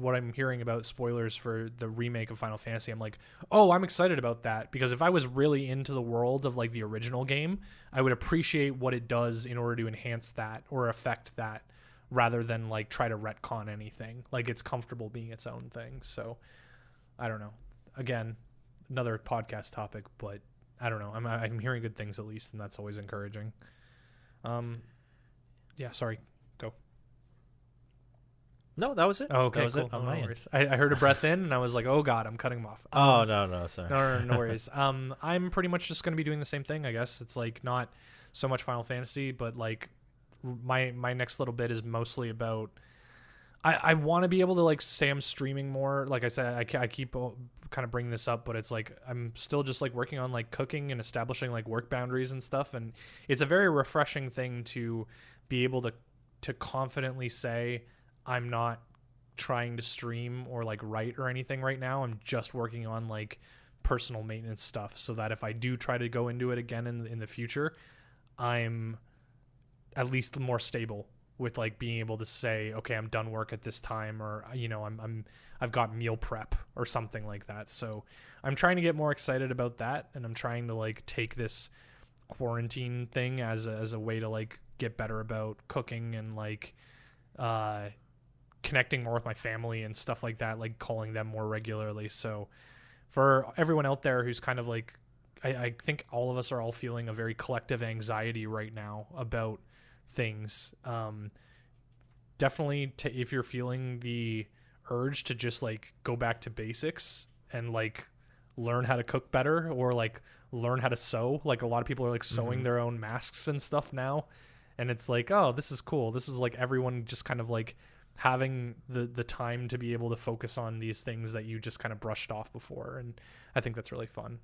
what I'm hearing about spoilers for the remake of Final Fantasy, I'm like, oh, I'm excited about that, because if I was really into the world of like the original game, I would appreciate what it does in order to enhance that or affect that, rather than like try to retcon anything. Like, it's comfortable being its own thing. So I don't know. Again, another podcast topic, but I don't know. I'm hearing good things at least, and that's always encouraging. Yeah, sorry. Go. No, that was it. Oh, okay, that was cool. it on No my end. worries. I heard a breath in, and I was like, oh, God, I'm cutting him off. No, sorry. No worries. I'm pretty much just going to be doing the same thing, I guess. It's like not so much Final Fantasy, but like my next little bit is mostly about... I want to be able to like say I'm streaming more. Like I said, I keep kind of bringing this up, but it's like I'm still just like working on like cooking and establishing like work boundaries and stuff. And it's a very refreshing thing to be able to confidently say, I'm not trying to stream or like write or anything right now. I'm just working on like personal maintenance stuff, so that if I do try to go into it again in the future, I'm at least more stable with like being able to say, okay, I'm done work at this time, or you know, I've got meal prep or something like that. So I'm trying to get more excited about that, and I'm trying to like take this quarantine thing as a way to like get better about cooking and like connecting more with my family and stuff like that, like calling them more regularly. So for everyone out there who's kind of like, I think all of us are all feeling a very collective anxiety right now about things. Definitely if you're feeling the urge to just like go back to basics and like learn how to cook better, or like learn how to sew. Like a lot of people are like sewing their own masks and stuff now, and it's like, oh, this is cool. This is like everyone just kind of like having the time to be able to focus on these things that you just kind of brushed off before, and I think that's really fun.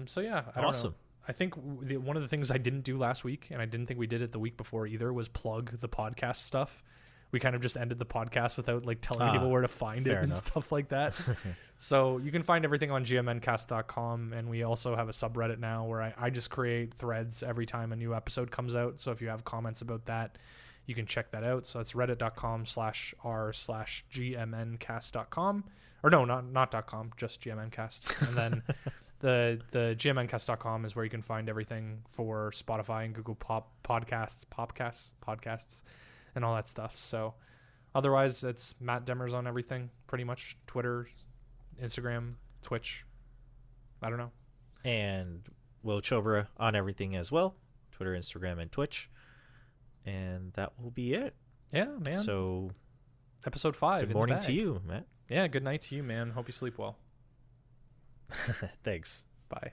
So yeah, I don't know. I think one of the things I didn't do last week, and I didn't think we did it the week before either, was plug the podcast stuff. We kind of just ended the podcast without like telling people where to find it and stuff like that. So you can find everything on gmncast.com, and we also have a subreddit now where I just create threads every time a new episode comes out. So if you have comments about that, you can check that out. So it's reddit.com/r/gmncast.com, or no, not .com, just gmncast. And then the gmncast.com is where you can find everything for Spotify and Google podcasts, and all that stuff. So otherwise, it's Matt Demers on everything, pretty much. Twitter, Instagram, Twitch. I don't know. And Will Chobra on everything as well. Twitter, Instagram, and Twitch. And that will be it. Yeah, man. So episode 5. Good morning to you, Matt. Yeah, good night to you, man. Hope you sleep well. Thanks. Bye.